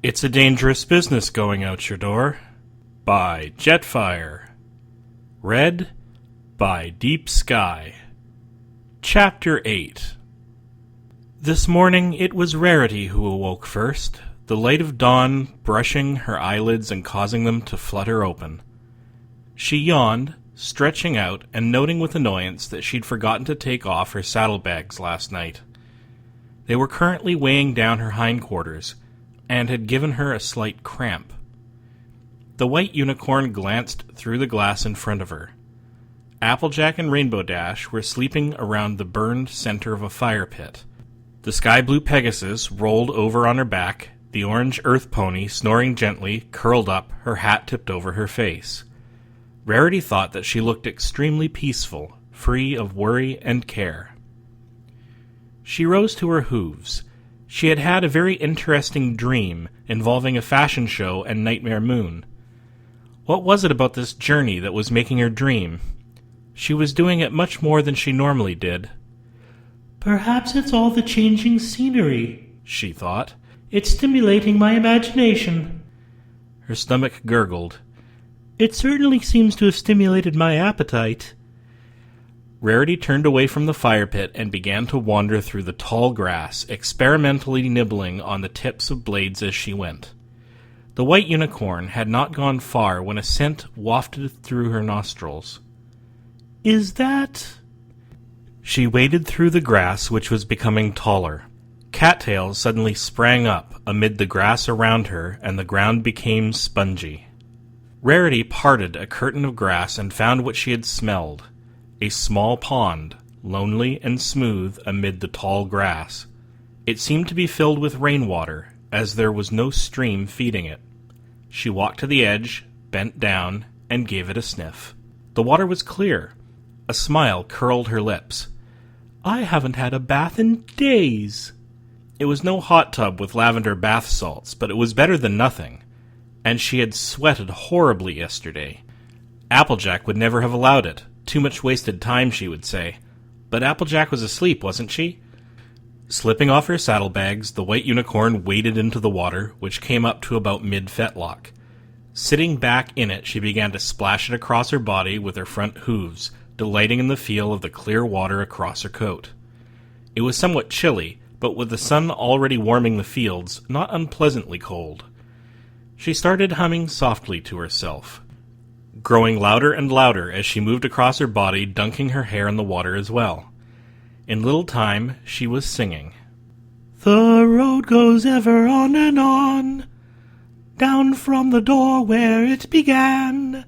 It's a Dangerous Business Going Out Your Door by Jetfire. Read by Deep Sky. Chapter 8. This morning it was Rarity who awoke first, the light of dawn brushing her eyelids and causing them to flutter open. She yawned, stretching out and noting with annoyance that she'd forgotten to take off her saddlebags last night. They were currently weighing down her hindquarters, and had given her a slight cramp. The white unicorn glanced through the glass in front of her. Applejack and Rainbow Dash were sleeping around the burned center of a fire pit. The sky-blue Pegasus rolled over on her back, the orange earth pony snoring gently, curled up, her hat tipped over her face. Rarity thought that she looked extremely peaceful, free of worry and care. She rose to her hooves. She had had a very interesting dream involving a fashion show and Nightmare Moon. What was it about this journey that was making her dream? She was doing it much more than she normally did. Perhaps it's all the changing scenery, she thought. It's stimulating my imagination. Her stomach gurgled. It certainly seems to have stimulated my appetite. Rarity turned away from the fire pit and began to wander through the tall grass, experimentally nibbling on the tips of blades as she went. The white unicorn had not gone far when a scent wafted through her nostrils. Is that... She waded through the grass, which was becoming taller. Cattails suddenly sprang up amid the grass around her, and the ground became spongy. Rarity parted a curtain of grass and found what she had smelled. A small pond, lonely and smooth amid the tall grass. It seemed to be filled with rainwater, as there was no stream feeding it. She walked to the edge, bent down, and gave it a sniff. The water was clear. A smile curled her lips. I haven't had a bath in days. It was no hot tub with lavender bath salts, but it was better than nothing. And she had sweated horribly yesterday. Applejack would never have allowed it. Too much wasted time, she would say. But Applejack was asleep, wasn't she? Slipping off her saddlebags, the white unicorn waded into the water, which came up to about mid-fetlock. Sitting back in it, she began to splash it across her body with her front hooves, delighting in the feel of the clear water across her coat. It was somewhat chilly, but with the sun already warming the fields, not unpleasantly cold. She started humming softly to herself, growing louder and louder as she moved across her body, dunking her hair in the water as well. In little time, she was singing. The road goes ever on, down from the door where it began.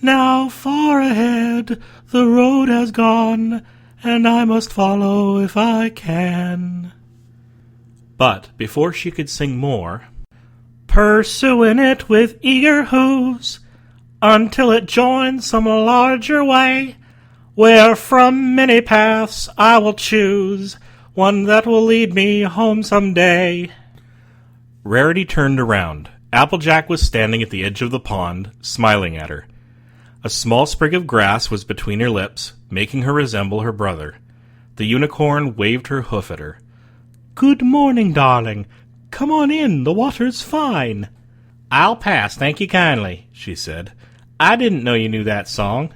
Now far ahead the road has gone, and I must follow if I can. But before she could sing more, pursuing it with eager hooves, until it joins some larger way, where from many paths I will choose one that will lead me home someday. Rarity turned around. Applejack was standing at the edge of the pond, smiling at her. A small sprig of grass was between her lips, making her resemble her brother. The unicorn waved her hoof at her. Good morning, darling. Come on in, the water's fine. I'll pass, thank you kindly, she said. I didn't know you knew that song.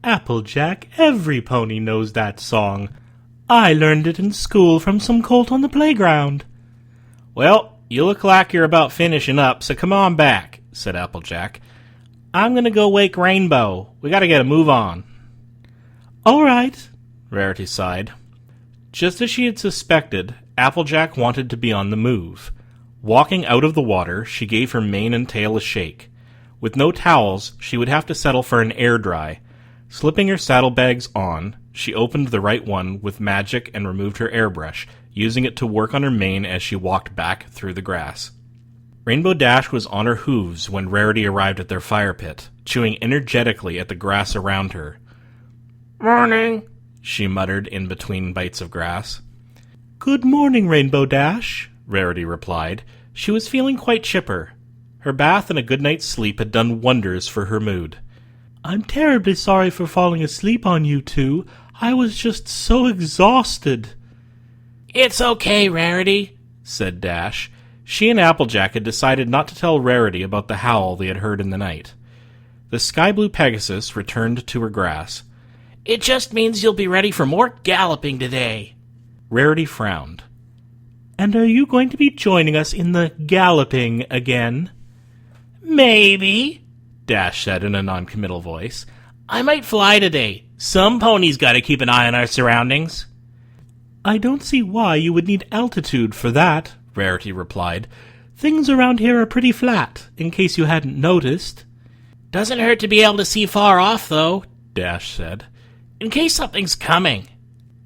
Applejack, every pony knows that song. I learned it in school from some colt on the playground. Well, you look like you're about finishing up, so come on back, said Applejack. I'm going to go wake Rainbow. We got to get a move on. All right, Rarity sighed. Just as she had suspected, Applejack wanted to be on the move. Walking out of the water, she gave her mane and tail a shake. With no towels, she would have to settle for an air dry. Slipping her saddlebags on, she opened the right one with magic and removed her airbrush, using it to work on her mane as she walked back through the grass. Rainbow Dash was on her hooves when Rarity arrived at their fire pit, chewing energetically at the grass around her. Morning, she muttered in between bites of grass. Good morning, Rainbow Dash, Rarity replied. She was feeling quite chipper. Her bath and a good night's sleep had done wonders for her mood. I'm terribly sorry for falling asleep on you two. I was just so exhausted. It's okay, Rarity, said Dash. She and Applejack had decided not to tell Rarity about the howl they had heard in the night. The sky blue Pegasus returned to her grass. "It just means you'll be ready for more galloping today." Rarity frowned. "And are you going to be joining us in the galloping again?" "Maybe," Dash said in a noncommittal voice. "I might fly today. Some ponies gotta keep an eye on our surroundings." "I don't see why you would need altitude for that," Rarity replied. "Things around here are pretty flat, in case you hadn't noticed." "Doesn't hurt to be able to see far off, though," Dash said. "In case something's coming."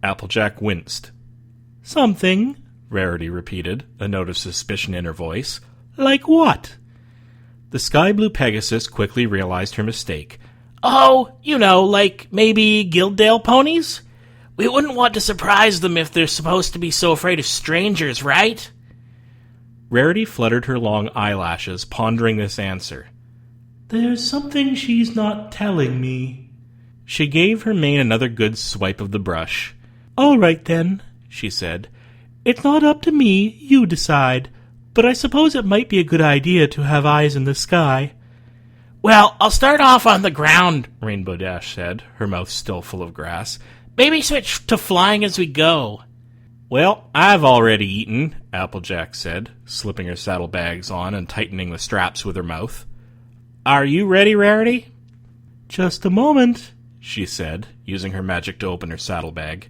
Applejack winced. "Something?" Rarity repeated, a note of suspicion in her voice. "Like what?" The sky blue Pegasus quickly realized her mistake. "Oh, like maybe Guilddale ponies? We wouldn't want to surprise them if they're supposed to be so afraid of strangers, right?" Rarity fluttered her long eyelashes, pondering this answer. "There's something she's not telling me." She gave her mane another good swipe of the brush. "All right, then," she said. "It's not up to me, you decide, but I suppose it might be a good idea to have eyes in the sky." "Well, I'll start off on the ground," Rainbow Dash said, her mouth still full of grass. "Maybe switch to flying as we go." "Well, I've already eaten," Applejack said, slipping her saddlebags on and tightening the straps with her mouth. "Are you ready, Rarity?" "Just a moment," she said, using her magic to open her saddlebag.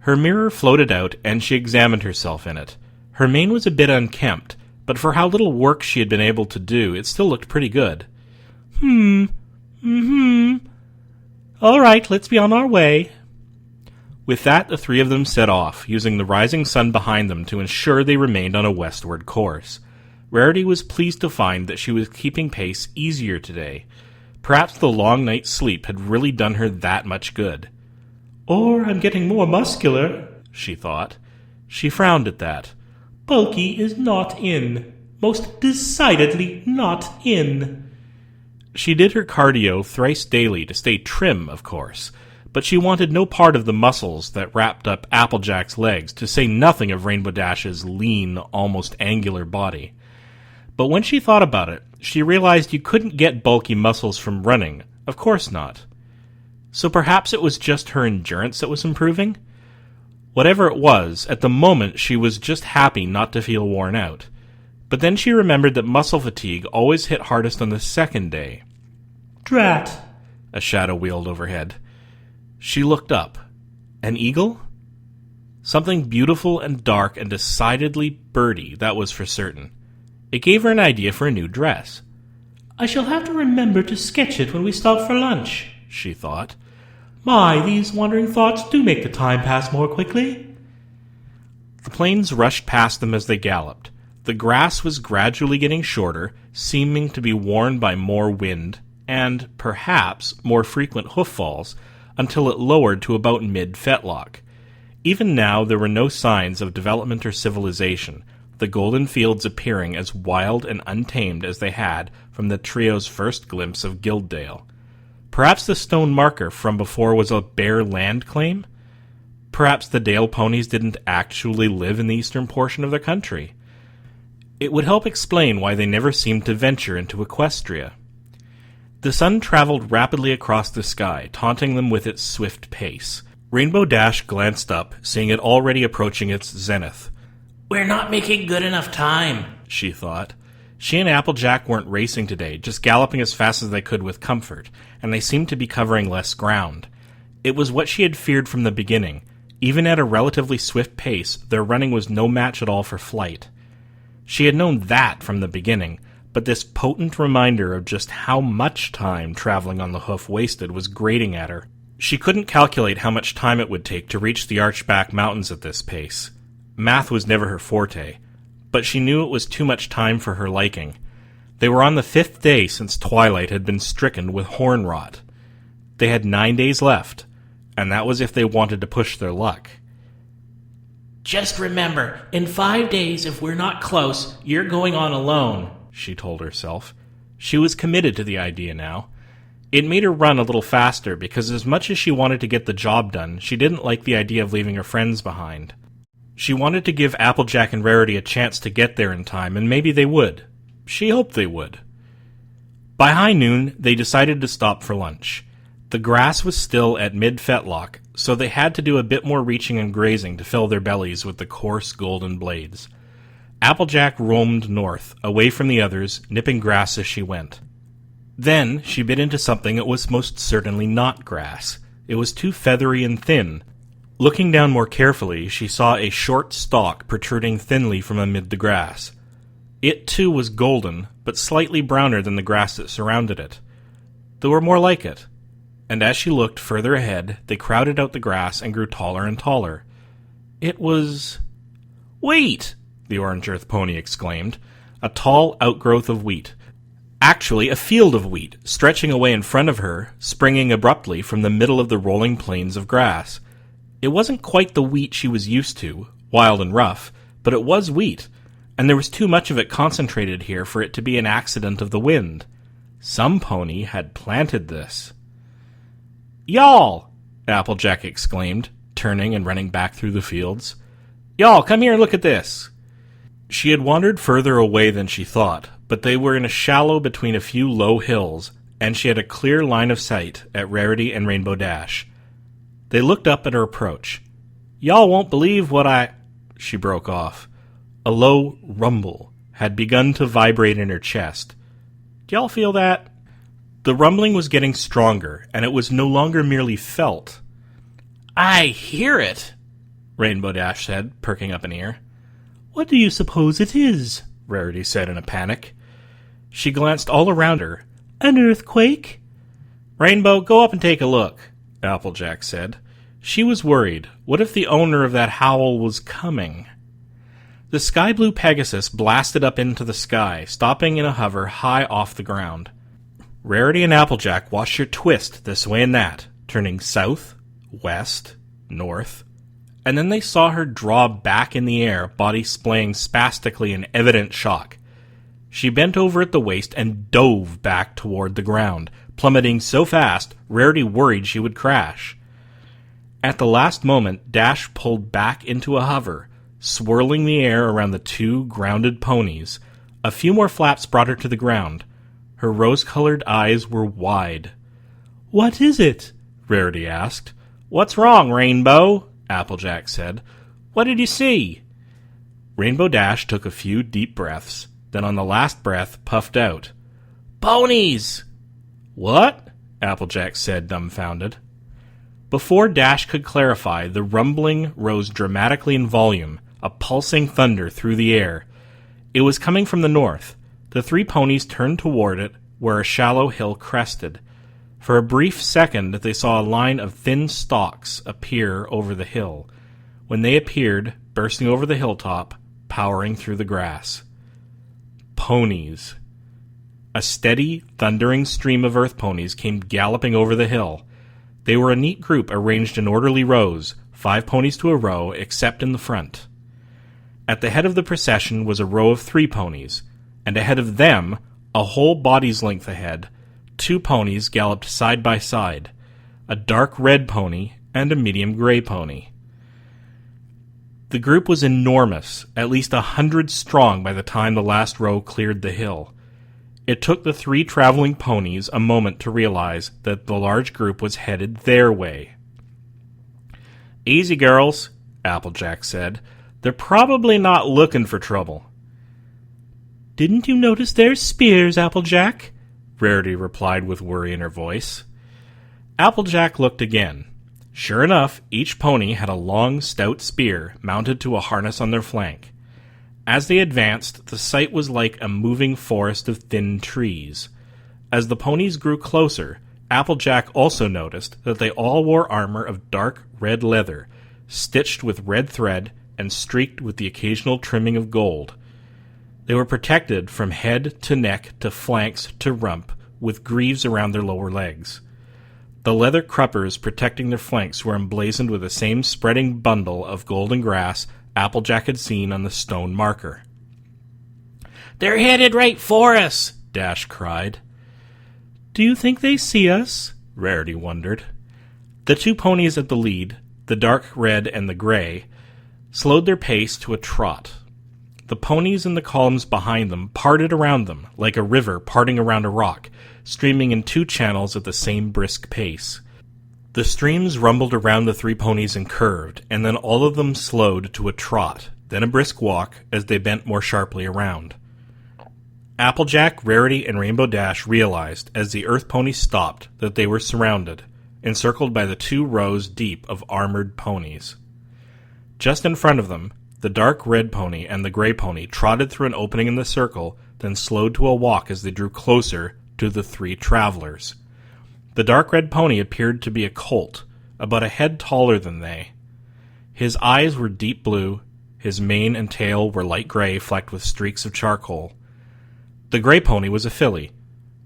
Her mirror floated out, and she examined herself in it. Her mane was a bit unkempt, but for how little work she had been able to do, it still looked pretty good. All right, let's be on our way." With that, the three of them set off, using the rising sun behind them to ensure they remained on a westward course. Rarity was pleased to find that she was keeping pace easier today. Perhaps the long night's sleep had really done her that much good. "Or I'm getting more muscular," she thought. She frowned at that. "Bulky is not in. Most decidedly not in." She did her cardio thrice daily to stay trim, of course, but she wanted no part of the muscles that wrapped up Applejack's legs, to say nothing of Rainbow Dash's lean, almost angular body. But when she thought about it, she realized you couldn't get bulky muscles from running. Of course not. So perhaps it was just her endurance that was improving? Whatever it was, at the moment she was just happy not to feel worn out. But then she remembered that muscle fatigue always hit hardest on the second day. "Drat!" A shadow wheeled overhead. She looked up. An eagle? Something beautiful and dark and decidedly birdy, that was for certain. It gave her an idea for a new dress. "I shall have to remember to sketch it when we stop for lunch," she thought. "My, these wandering thoughts do make the time pass more quickly." The plains rushed past them as they galloped. The grass was gradually getting shorter, seeming to be worn by more wind, and, perhaps, more frequent hoof falls, until it lowered to about mid-fetlock. Even now there were no signs of development or civilization, the golden fields appearing as wild and untamed as they had from the trio's first glimpse of Guilddale. Perhaps the stone marker from before was a bare land claim? Perhaps the Dale ponies didn't actually live in the eastern portion of the country. It would help explain why they never seemed to venture into Equestria. The sun traveled rapidly across the sky, taunting them with its swift pace. Rainbow Dash glanced up, seeing it already approaching its zenith. "We're not making good enough time," she thought. She and Applejack weren't racing today, just galloping as fast as they could with comfort, and they seemed to be covering less ground. It was what she had feared from the beginning. Even at a relatively swift pace, their running was no match at all for flight. She had known that from the beginning, but this potent reminder of just how much time traveling on the hoof wasted was grating at her. She couldn't calculate how much time it would take to reach the Archback Mountains at this pace. Math was never her forte, but she knew it was too much time for her liking. They were on the 5th day since Twilight had been stricken with horn rot. They had 9 days left, and that was if they wanted to push their luck. "Just remember, in 5 days, if we're not close, you're going on alone," she told herself. She was committed to the idea now. It made her run a little faster because as much as she wanted to get the job done, she didn't like the idea of leaving her friends behind. She wanted to give Applejack and Rarity a chance to get there in time, and maybe they would. She hoped they would. By high noon, they decided to stop for lunch. The grass was still at mid-fetlock, so they had to do a bit more reaching and grazing to fill their bellies with the coarse golden blades. Applejack roamed north, away from the others, nipping grass as she went. Then she bit into something that was most certainly not grass. It was too feathery and thin. Looking down more carefully, she saw a short stalk protruding thinly from amid the grass. It, too, was golden, but slightly browner than the grass that surrounded it. There were more like it, and as she looked further ahead, they crowded out the grass and grew taller and taller. It was... Wheat! The orange earth pony exclaimed. A tall outgrowth of wheat. Actually, a field of wheat, stretching away in front of her, springing abruptly from the middle of the rolling plains of grass. It wasn't quite the wheat she was used to, wild and rough, but it was wheat, and there was too much of it concentrated here for it to be an accident of the wind. Some pony had planted this. "Y'all!" Applejack exclaimed, turning and running back through the fields. "Y'all, come here and look at this!" She had wandered further away than she thought, but they were in a shallow between a few low hills, and she had a clear line of sight at Rarity and Rainbow Dash. They looked up at her approach. "Y'all won't believe what I—" She broke off. A low rumble had begun to vibrate in her chest. "Do y'all feel that?" The rumbling was getting stronger, and it was no longer merely felt. "I hear it," Rainbow Dash said, perking up an ear. "What do you suppose it is?" Rarity said in a panic. She glanced all around her. "An earthquake?" "Rainbow, go up and take a look," Applejack said. She was worried. What if the owner of that howl was coming? The sky-blue Pegasus blasted up into the sky, stopping in a hover high off the ground. Rarity and Applejack watched her twist this way and that, turning south, west, north, and then they saw her draw back in the air, body splaying spastically in evident shock. She bent over at the waist and dove back toward the ground, plummeting so fast, Rarity worried she would crash. At the last moment, Dash pulled back into a hover, swirling the air around the two grounded ponies. A few more flaps brought her to the ground. Her rose-colored eyes were wide. "What is it?" Rarity asked. "What's wrong, Rainbow?" Applejack said. "What did you see?" Rainbow Dash took a few deep breaths, then on the last breath puffed out. "Ponies!" "What?" Applejack said, dumbfounded. Before Dash could clarify, the rumbling rose dramatically in volume, a pulsing thunder through the air. It was coming from the north. The three ponies turned toward it, where a shallow hill crested. For a brief second they saw a line of thin stalks appear over the hill. When they appeared, bursting over the hilltop, powering through the grass. Ponies. A steady, thundering stream of earth ponies came galloping over the hill. They were a neat group arranged in orderly rows, 5 ponies to a row, except in the front. At the head of the procession was a row of 3 ponies, and ahead of them, a whole body's length ahead, 2 ponies galloped side by side, a dark red pony and a medium gray pony. The group was enormous, at least 100 strong by the time the last row cleared the hill. It took the 3 traveling ponies a moment to realize that the large group was headed their way. "Easy, girls," Applejack said. "They're probably not looking for trouble." "Didn't you notice their spears, Applejack?" Rarity replied with worry in her voice. Applejack looked again. Sure enough, each pony had a long, stout spear mounted to a harness on their flank. As they advanced, the sight was like a moving forest of thin trees. As the ponies grew closer, Applejack also noticed that they all wore armor of dark red leather, stitched with red thread and streaked with the occasional trimming of gold. They were protected from head to neck to flanks to rump with greaves around their lower legs. The leather cruppers protecting their flanks were emblazoned with the same spreading bundle of golden grass Applejack had seen on the stone marker. "They're headed right for us!" Dash cried. "Do you think they see us?" Rarity wondered. The 2 ponies at the lead, the dark red and the gray, slowed their pace to a trot. The ponies in the columns behind them parted around them, like a river parting around a rock, streaming in two channels at the same brisk pace. The streams rumbled around the three ponies and curved, and then all of them slowed to a trot, then a brisk walk as they bent more sharply around. Applejack, Rarity, and Rainbow Dash realized, as the Earth ponies stopped, that they were surrounded, encircled by the 2 rows deep of armored ponies. Just in front of them, the dark red pony and the gray pony trotted through an opening in the circle, then slowed to a walk as they drew closer to the 3 travelers. The dark red pony appeared to be a colt, about a head taller than they. His eyes were deep blue, his mane and tail were light gray flecked with streaks of charcoal. The gray pony was a filly.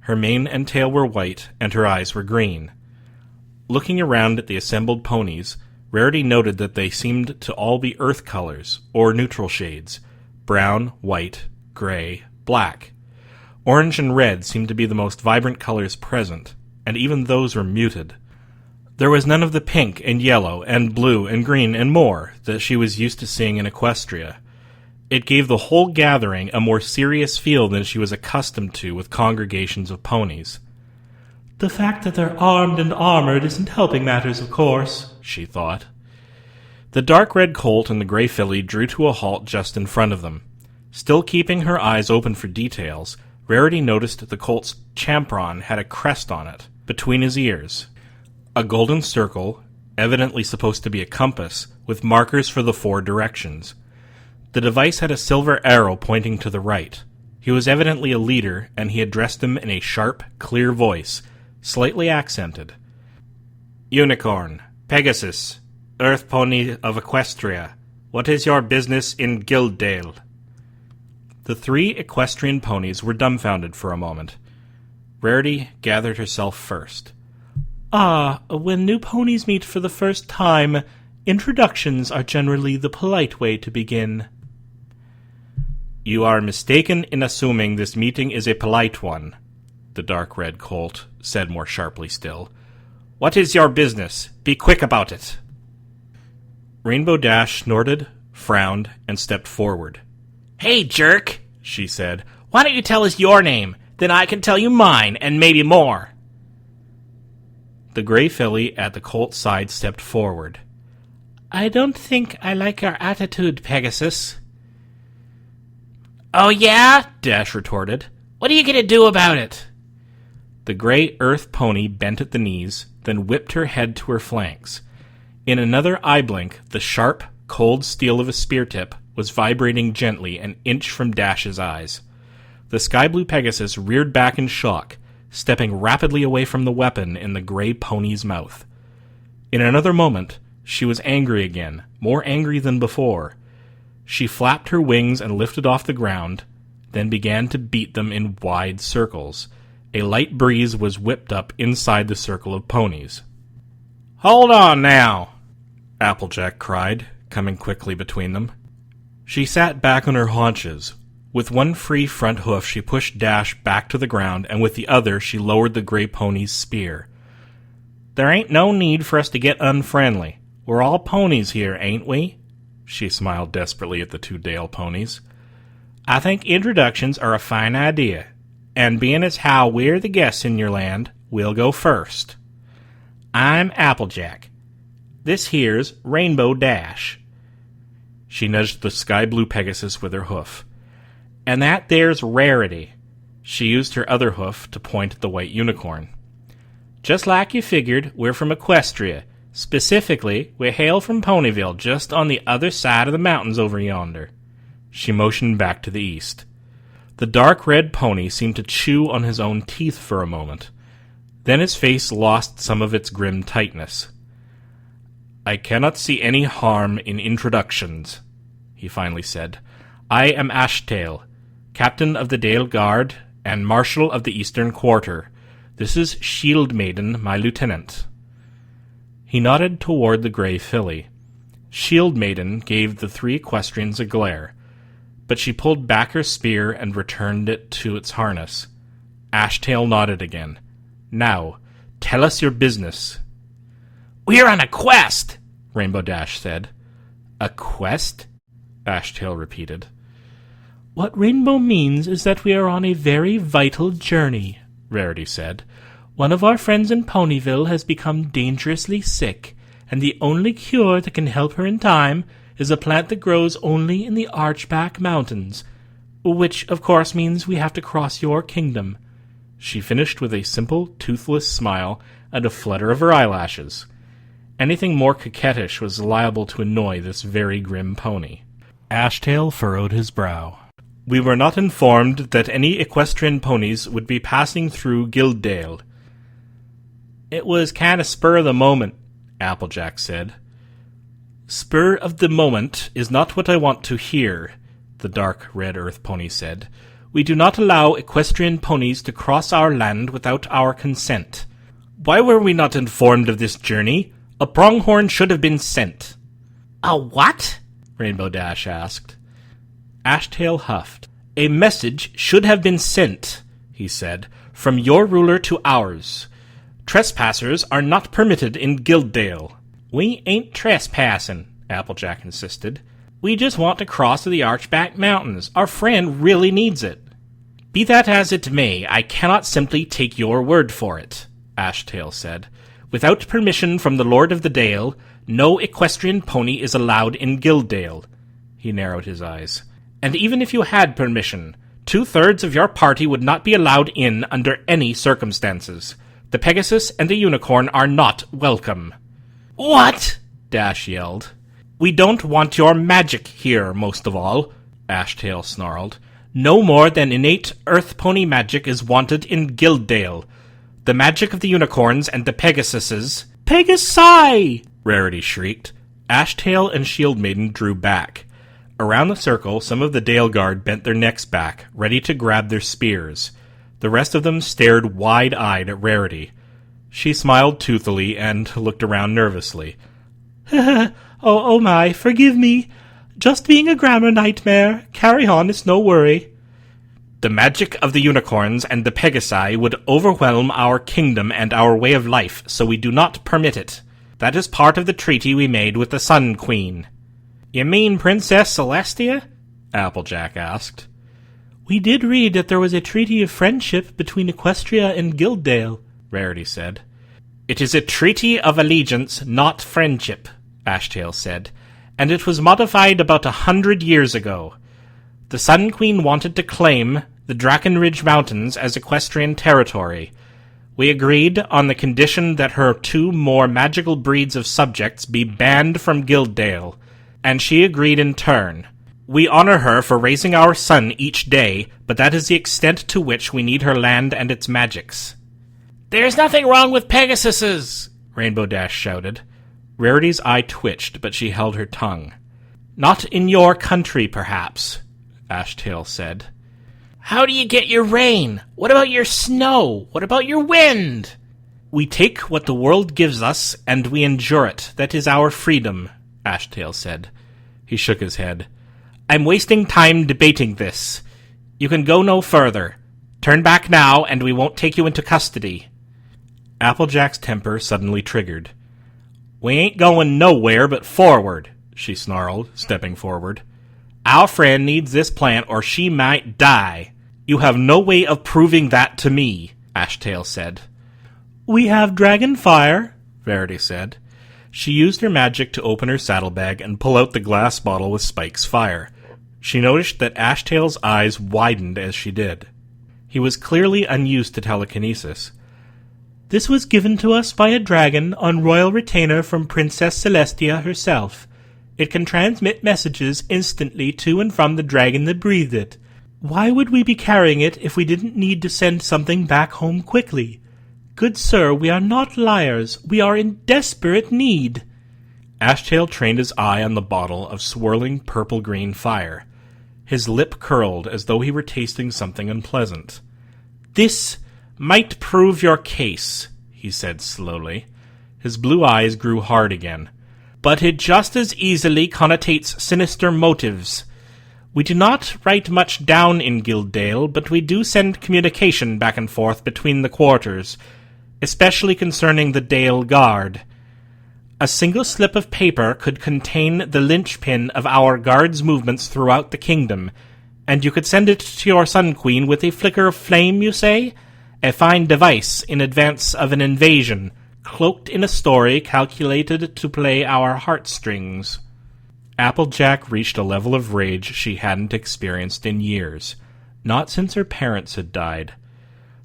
Her mane and tail were white, and her eyes were green. Looking around at the assembled ponies, Rarity noted that they seemed to all be earth colors, or neutral shades: brown, white, gray, black. Orange and red seemed to be the most vibrant colors present, and even those were muted. There was none of the pink and yellow and blue and green and more that she was used to seeing in Equestria. It gave the whole gathering a more serious feel than she was accustomed to with congregations of ponies. "The fact that they're armed and armored isn't helping matters, of course," she thought. The dark red colt and the gray filly drew to a halt just in front of them. Still keeping her eyes open for details, Rarity noticed that the colt's champron had a crest on it, between his ears. A golden circle, evidently supposed to be a compass, with markers for the 4 directions. The device had a silver arrow pointing to the right. He was evidently a leader, and he addressed them in a sharp, clear voice, slightly accented. "Unicorn, Pegasus, Earth Pony of Equestria, what is your business in Guilddale?" The 3 equestrian ponies were dumbfounded for a moment. Rarity gathered herself first. When new ponies meet for the first time, introductions are generally the polite way to begin." "You are mistaken in assuming this meeting is a polite one," the dark red colt said more sharply still. "What is your business? Be quick about it." Rainbow Dash snorted, frowned, and stepped forward. "Hey, jerk," she said. "Why don't you tell us your name? Then I can tell you mine, and maybe more." The gray filly at the colt's side stepped forward. "I don't think I like your attitude, Pegasus." "Oh, yeah?" Dash retorted. "What are you going to do about it?" The gray earth pony bent at the knees, then whipped her head to her flanks. In another eye blink, the sharp, cold steel of a spear tip was vibrating gently an inch from Dash's eyes. The sky blue Pegasus reared back in shock, stepping rapidly away from the weapon in the gray pony's mouth. In another moment, she was angry again, more angry than before. She flapped her wings and lifted off the ground, then began to beat them in wide circles. A light breeze was whipped up inside the circle of ponies. "Hold on now!" Applejack cried, coming quickly between them. She sat back on her haunches. With one free front hoof she pushed Dash back to the ground, and with the other she lowered the gray pony's spear. "There ain't no need for us to get unfriendly. We're all ponies here, ain't we?" She smiled desperately at the 2 Dale ponies. "I think introductions are a fine idea, and being as how we're the guests in your land, we'll go first. I'm Applejack. This here's Rainbow Dash." She nudged the sky blue Pegasus with her hoof. "And that there's Rarity." She used her other hoof to point at the white unicorn. "Just like you figured, we're from Equestria. Specifically, we hail from Ponyville, just on the other side of the mountains over yonder." She motioned back to the east. The dark red pony seemed to chew on his own teeth for a moment. Then his face lost some of its grim tightness. "I cannot see any harm in introductions," he finally said. "I am Ashtail, Captain of the Dale Guard and Marshal of the Eastern Quarter. This is Shield Maiden, my lieutenant." He nodded toward the gray filly. Shield Maiden gave the 3 equestrians a glare, but she pulled back her spear and returned it to its harness. Ashtail nodded again. "Now, tell us your business." "We're on a quest," Rainbow Dash said. A quest? Ashtail repeated. What Rainbow means is that we are on a very vital journey, Rarity said. One of our friends in Ponyville has become dangerously sick, and the only cure that can help her in time is a plant that grows only in the Archback Mountains, which, of course, means we have to cross your kingdom. She finished with a simple, toothless smile and a flutter of her eyelashes. Anything more coquettish was liable to annoy this very grim pony. Ashtail furrowed his brow. We were not informed that any equestrian ponies would be passing through Guilddale. It was kind of spur of the moment, Applejack said. Spur of the moment is not what I want to hear, the dark red earth pony said. We do not allow equestrian ponies to cross our land without our consent. Why were we not informed of this journey? A pronghorn should have been sent. A what? Rainbow Dash asked. Ashtail huffed. A message should have been sent, he said, from your ruler to ours. Trespassers are not permitted in Guilddale. We ain't trespassing, Applejack insisted. We just want to cross to the Archback Mountains. Our friend really needs it. Be that as it may, I cannot simply take your word for it, Ashtail said. Without permission from the Lord of the Dale, no equestrian pony is allowed in Guilddale. He narrowed his eyes. And even if you had permission, 2/3 of your party would not be allowed in under any circumstances. The Pegasus and the Unicorn are not welcome. What? Dash yelled. We don't want your magic here, most of all, Ashtail snarled. No more than innate earth pony magic is wanted in Guilddale. The magic of the unicorns and the Pegasuses... Pegasi! Rarity shrieked. Ashtail and Shield Maiden drew back. Around the circle, some of the Dale Guard bent their necks back, ready to grab their spears. The rest of them stared wide-eyed at Rarity. She smiled toothily and looked around nervously. Oh my, forgive me. Just being a grammar nightmare. Carry on, it's no worry. The magic of the unicorns and the Pegasi would overwhelm our kingdom and our way of life, so we do not permit it. That is part of the treaty we made with the Sun Queen. You mean Princess Celestia? Applejack asked. We did read that there was a treaty of friendship between Equestria and Guilddale, Rarity said. It is a treaty of allegiance, not friendship, Ashtail said, and it was modified about 100 years ago. The Sun Queen wanted to claim the Drakenridge Mountains as equestrian territory. We agreed on the condition that her 2 more magical breeds of subjects be banned from Guilddale, and she agreed in turn. We honor her for raising our son each day, but that is the extent to which we need her land and its magics. There's nothing wrong with Pegasuses, Rainbow Dash shouted. Rarity's eye twitched, but she held her tongue. Not in your country, perhaps, Ashtail said. How do you get your rain? What about your snow? What about your wind? We take what the world gives us, and we endure it. That is our freedom, Ashtail said. He shook his head. I'm wasting time debating this. You can go no further. Turn back now, and we won't take you into custody. Applejack's temper suddenly triggered. We ain't going nowhere but forward, she snarled, stepping forward. Our friend needs this plant or she might die. You have no way of proving that to me, Ashtail said. We have dragon fire, Rarity said. She used her magic to open her saddlebag and pull out the glass bottle with Spike's fire. She noticed that Ashtail's eyes widened as she did. He was clearly unused to telekinesis. This was given to us by a dragon on royal retainer from Princess Celestia herself. It can transmit messages instantly to and from the dragon that breathed it. Why would we be carrying it if we didn't need to send something back home quickly? Good sir, we are not liars. We are in desperate need. Ashtail trained his eye on the bottle of swirling purple-green fire. His lip curled as though he were tasting something unpleasant. This might prove your case, he said slowly. His blue eyes grew hard again. But it just as easily connotates sinister motives. We do not write much down in Guilddale, but we do send communication back and forth between the quarters, especially concerning the Dale Guard. A single slip of paper could contain the linchpin of our guard's movements throughout the kingdom, and you could send it to your Sun Queen with a flicker of flame, you say? A fine device in advance of an invasion, cloaked in a story calculated to play our heartstrings. Applejack reached a level of rage she hadn't experienced in years, not since her parents had died.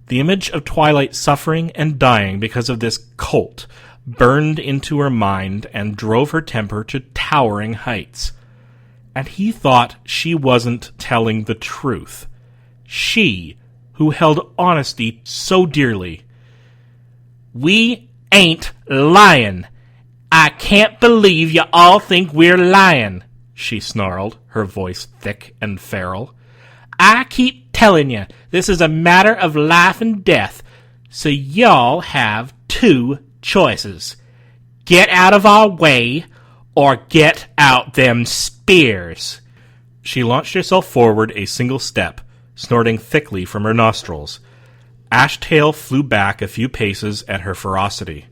The image of Twilight suffering and dying because of this cult burned into her mind and drove her temper to towering heights. And he thought she wasn't telling the truth. She, who held honesty so dearly. "We ain't lying. I can't believe you all think we're lying," she snarled, her voice thick and feral. "I keep telling you, this is a matter of life and death, so y'all have two choices. Get out of our way, or get out them spears." She launched herself forward a single step, snorting thickly from her nostrils. Ashtail flew back a few paces at her ferocity.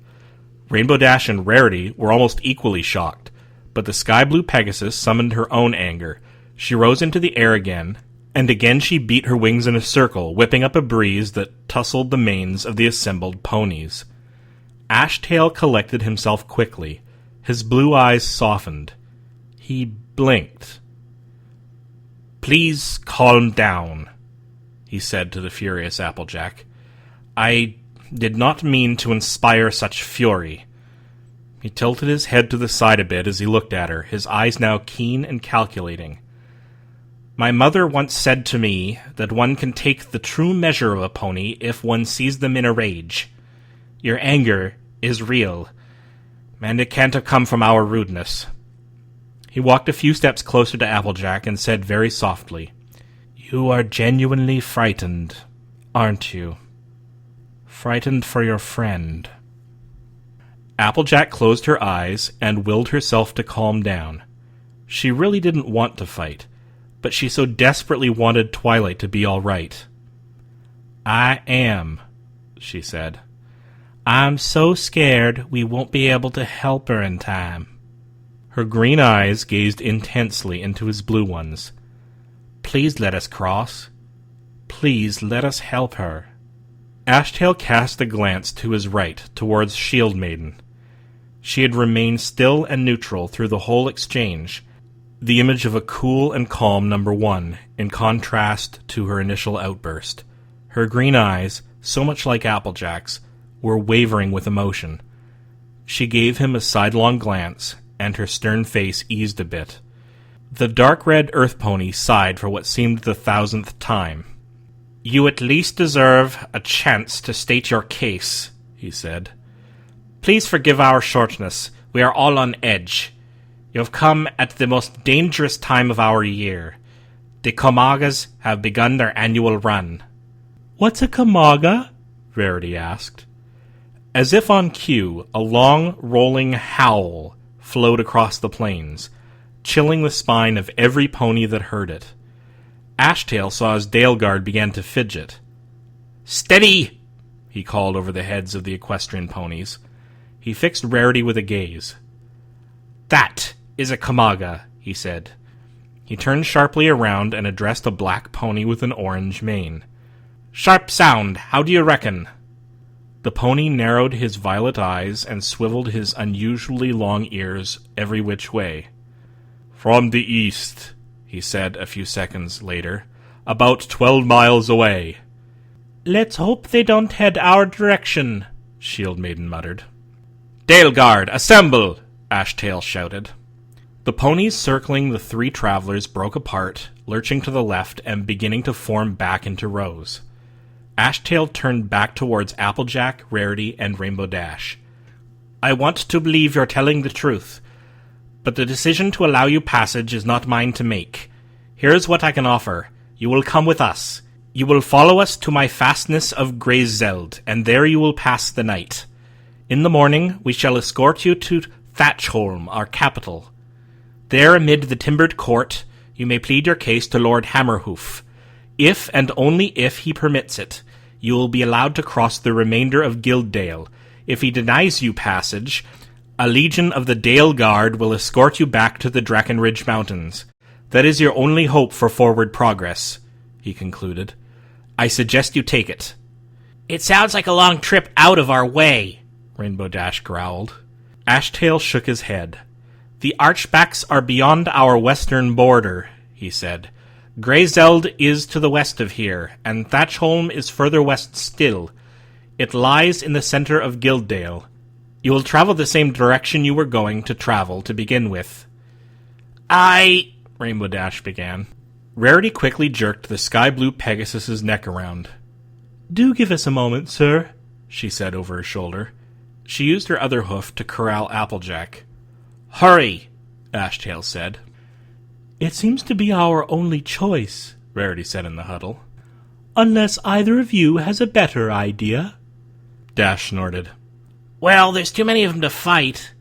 Rainbow Dash and Rarity were almost equally shocked, but the sky blue Pegasus summoned her own anger. She rose into the air again, and again she beat her wings in a circle, whipping up a breeze that tousled the manes of the assembled ponies. Ashtail collected himself quickly. His blue eyes softened. He blinked. "Please calm down," he said to the furious Applejack. "I did not mean to inspire such fury." He tilted his head to the side a bit as he looked at her, his eyes now keen and calculating. "My mother once said to me that one can take the true measure of a pony if one sees them in a rage. Your anger is real, and it can't have come from our rudeness." He walked a few steps closer to Applejack and said very softly, "You are genuinely frightened, aren't you? Frightened for your friend." Applejack closed her eyes and willed herself to calm down. She really didn't want to fight, but she so desperately wanted Twilight to be all right. "I am," she said. "I'm so scared we won't be able to help her in time." Her green eyes gazed intensely into his blue ones. "Please let us cross. Please let us help her." Ashtail cast a glance to his right, towards Shield Maiden. She had remained still and neutral through the whole exchange, the image of a cool and calm number one, in contrast to her initial outburst. Her green eyes, so much like Applejack's, were wavering with emotion. She gave him a sidelong glance, and her stern face eased a bit. The dark red earth pony sighed for what seemed the 1,000th time. "You at least deserve a chance to state your case," he said. "Please forgive our shortness. We are all on edge. You have come at the most dangerous time of our year. The Kamagas have begun their annual run." "What's a Kamaga?" Rarity asked. As if on cue, a long, rolling howl flowed across the plains, chilling the spine of every pony that heard it. Ashtail saw his Daleguard began to fidget. "Steady!" he called over the heads of the equestrian ponies. He fixed Rarity with a gaze. "That is a Kamaga," he said. He turned sharply around and addressed a black pony with an orange mane. "Sharp sound, how do you reckon?" The pony narrowed his violet eyes and swiveled his unusually long ears every which way. "From the east," he said a few seconds later, "about 12 miles away." "Let's hope they don't head our direction," Shield Maiden muttered. "Daleguard, assemble!" Ashtail shouted. The ponies circling the three travelers broke apart, lurching to the left and beginning to form back into rows. Ashtail turned back towards Applejack, Rarity, and Rainbow Dash. "I want to believe you're telling the truth, but the decision to allow you passage is not mine to make. Here's what I can offer. You will come with us. You will follow us to my fastness of Greyzeld, and there you will pass the night. In the morning we shall escort you to Thatchholm, our capital. There, amid the timbered court, you may plead your case to Lord Hammerhoof. If, and only if, he permits it, you will be allowed to cross the remainder of Guilddale. If he denies you passage, A legion of the Dale Guard will escort you back to the Drakenridge Mountains. That is your only hope for forward progress," he concluded. "I suggest you take it." "It sounds like a long trip out of our way," Rainbow Dash growled. Ashtail shook his head. "The Archbacks are beyond our western border," he said. "Greyzeld is to the west of here, and Thatchholm is further west still. It lies in the center of Guilddale. You will travel the same direction you were going to travel to begin with." Rainbow Dash began. Rarity quickly jerked the sky-blue Pegasus's neck around. "Do give us a moment, sir," she said over her shoulder. She used her other hoof to corral Applejack. "Hurry," Ashtail said. "It seems to be our only choice," Rarity said in the huddle. "Unless either of you has a better idea." Dash snorted. "Well, there's too many of them to fight."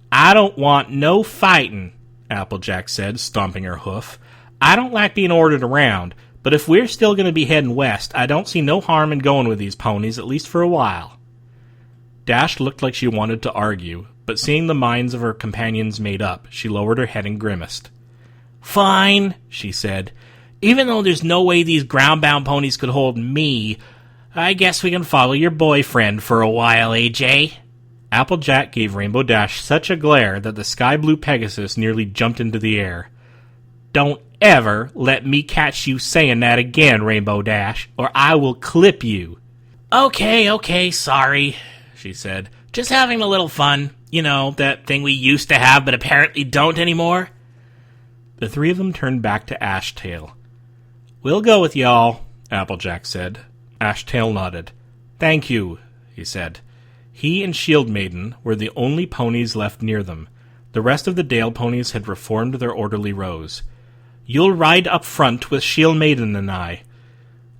"I don't want no fightin'," Applejack said, stomping her hoof. "I don't like being ordered around, but if we're still going to be heading west, I don't see no harm in going with these ponies, at least for a while." Dash looked like she wanted to argue, but seeing the minds of her companions made up, she lowered her head and grimaced. "Fine," she said. "Even though there's no way these ground-bound ponies could hold me, I guess we can follow your boyfriend for a while, AJ." Applejack gave Rainbow Dash such a glare that the sky-blue Pegasus nearly jumped into the air. "Don't ever let me catch you saying that again, Rainbow Dash, or I will clip you." Okay, sorry," she said. "Just having a little fun. You know, that thing we used to have but apparently don't anymore." The three of them turned back to Ashtail. "We'll go with y'all," Applejack said. Ashtail nodded. "Thank you," he said. He and Shield Maiden were the only ponies left near them. The rest of the Dale ponies had reformed their orderly rows. "You'll ride up front with Shield Maiden and I.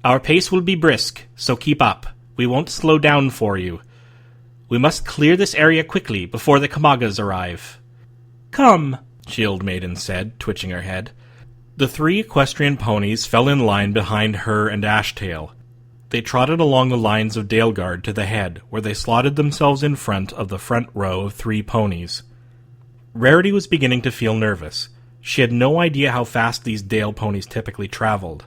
Our pace will be brisk, so keep up. We won't slow down for you. We must clear this area quickly before the Kamagas arrive." "Come," Shield Maiden said, twitching her head. The three equestrian ponies fell in line behind her and Ashtail. They trotted along the lines of Daleguard to the head, where they slotted themselves in front of the front row of three ponies. Rarity was beginning to feel nervous. She had no idea how fast these Dale ponies typically traveled.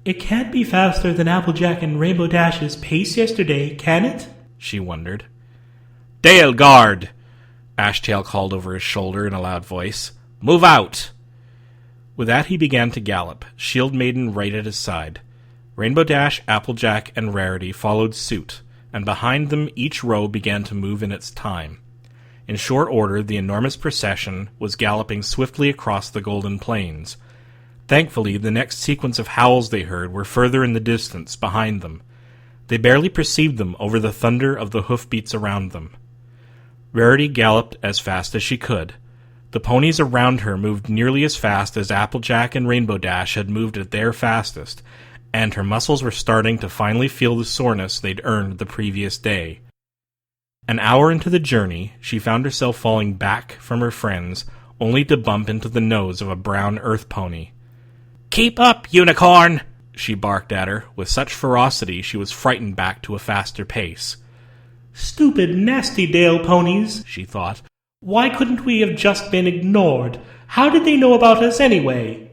"It can't be faster than Applejack and Rainbow Dash's pace yesterday, can it?" she wondered. "Daleguard!" Ashtail called over his shoulder in a loud voice. "Move out!" With that he began to gallop, Shield Maiden right at his side. Rainbow Dash, Applejack, and Rarity followed suit, and behind them each row began to move in its time. In short order, the enormous procession was galloping swiftly across the golden plains. Thankfully, the next sequence of howls they heard were further in the distance, behind them. They barely perceived them over the thunder of the hoofbeats around them. Rarity galloped as fast as she could. The ponies around her moved nearly as fast as Applejack and Rainbow Dash had moved at their fastest, and her muscles were starting to finally feel the soreness they'd earned the previous day. An hour into the journey, she found herself falling back from her friends, only to bump into the nose of a brown earth pony. "Keep up, unicorn!" she barked at her, with such ferocity she was frightened back to a faster pace. "Stupid, nasty Dale ponies," she thought. "Why couldn't we have just been ignored? How did they know about us anyway?"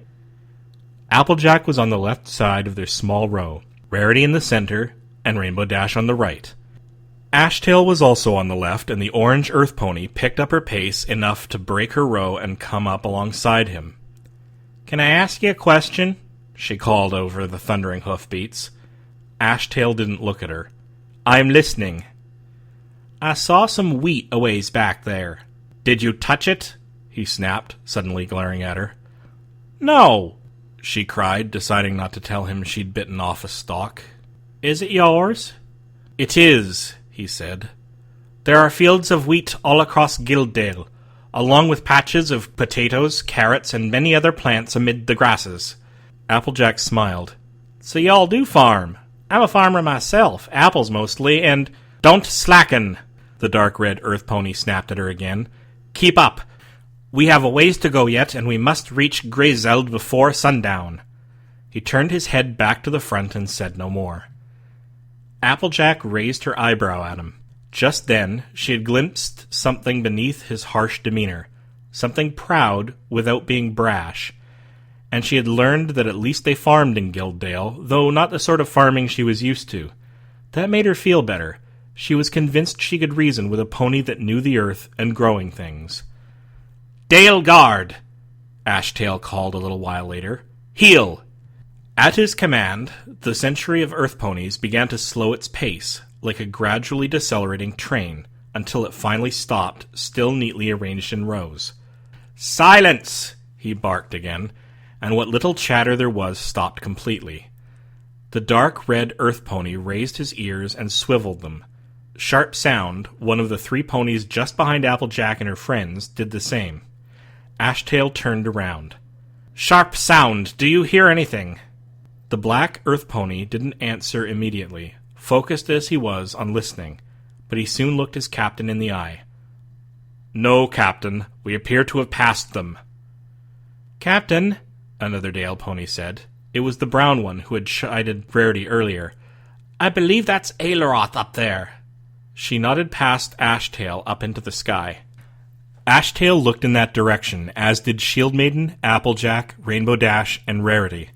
Applejack was on the left side of their small row, Rarity in the center, and Rainbow Dash on the right. Ashtail was also on the left, and the orange earth pony picked up her pace enough to break her row and come up alongside him. "Can I ask you a question?" she called over the thundering hoofbeats. Ashtail didn't look at her. "I'm listening." "I saw some wheat a ways back there. Did you touch it?" he snapped, suddenly glaring at her. "No," she cried, deciding not to tell him she'd bitten off a stalk. "Is it yours?" "It is," he said. "There are fields of wheat all across Guilddale, along with patches of potatoes, carrots, and many other plants amid the grasses." Applejack smiled. "So y'all do farm. I'm a farmer myself, apples mostly, and—" "Don't slacken!" the dark red earth pony snapped at her again. "Keep up! We have a ways to go yet, and we must reach Greyzeld before sundown." He turned his head back to the front and said no more. Applejack raised her eyebrow at him. Just then, she had glimpsed something beneath his harsh demeanor, something proud without being brash, and she had learned that at least they farmed in Guilddale, though not the sort of farming she was used to. That made her feel better. She was convinced she could reason with a pony that knew the earth and growing things. "Dale Guard!" Ashtail called a little while later. "Heel!" At his command, the century of earth ponies began to slow its pace, like a gradually decelerating train, until it finally stopped, still neatly arranged in rows. "Silence!" he barked again, and what little chatter there was stopped completely. The dark red earth pony raised his ears and swiveled them. Sharp Sound, one of the 3 ponies just behind Applejack and her friends, did the same. Ashtail turned around. "Sharp Sound, do you hear anything?" The black earth pony didn't answer immediately, focused as he was on listening, but he soon looked his captain in the eye. "No, Captain, we appear to have passed them." "Captain," another Dale pony said. It was the brown one who had chided Rarity earlier. "I believe that's Aileroth up there." She nodded past Ashtail up into the sky. Ashtail looked in that direction, as did Shield Maiden, Applejack, Rainbow Dash, and Rarity.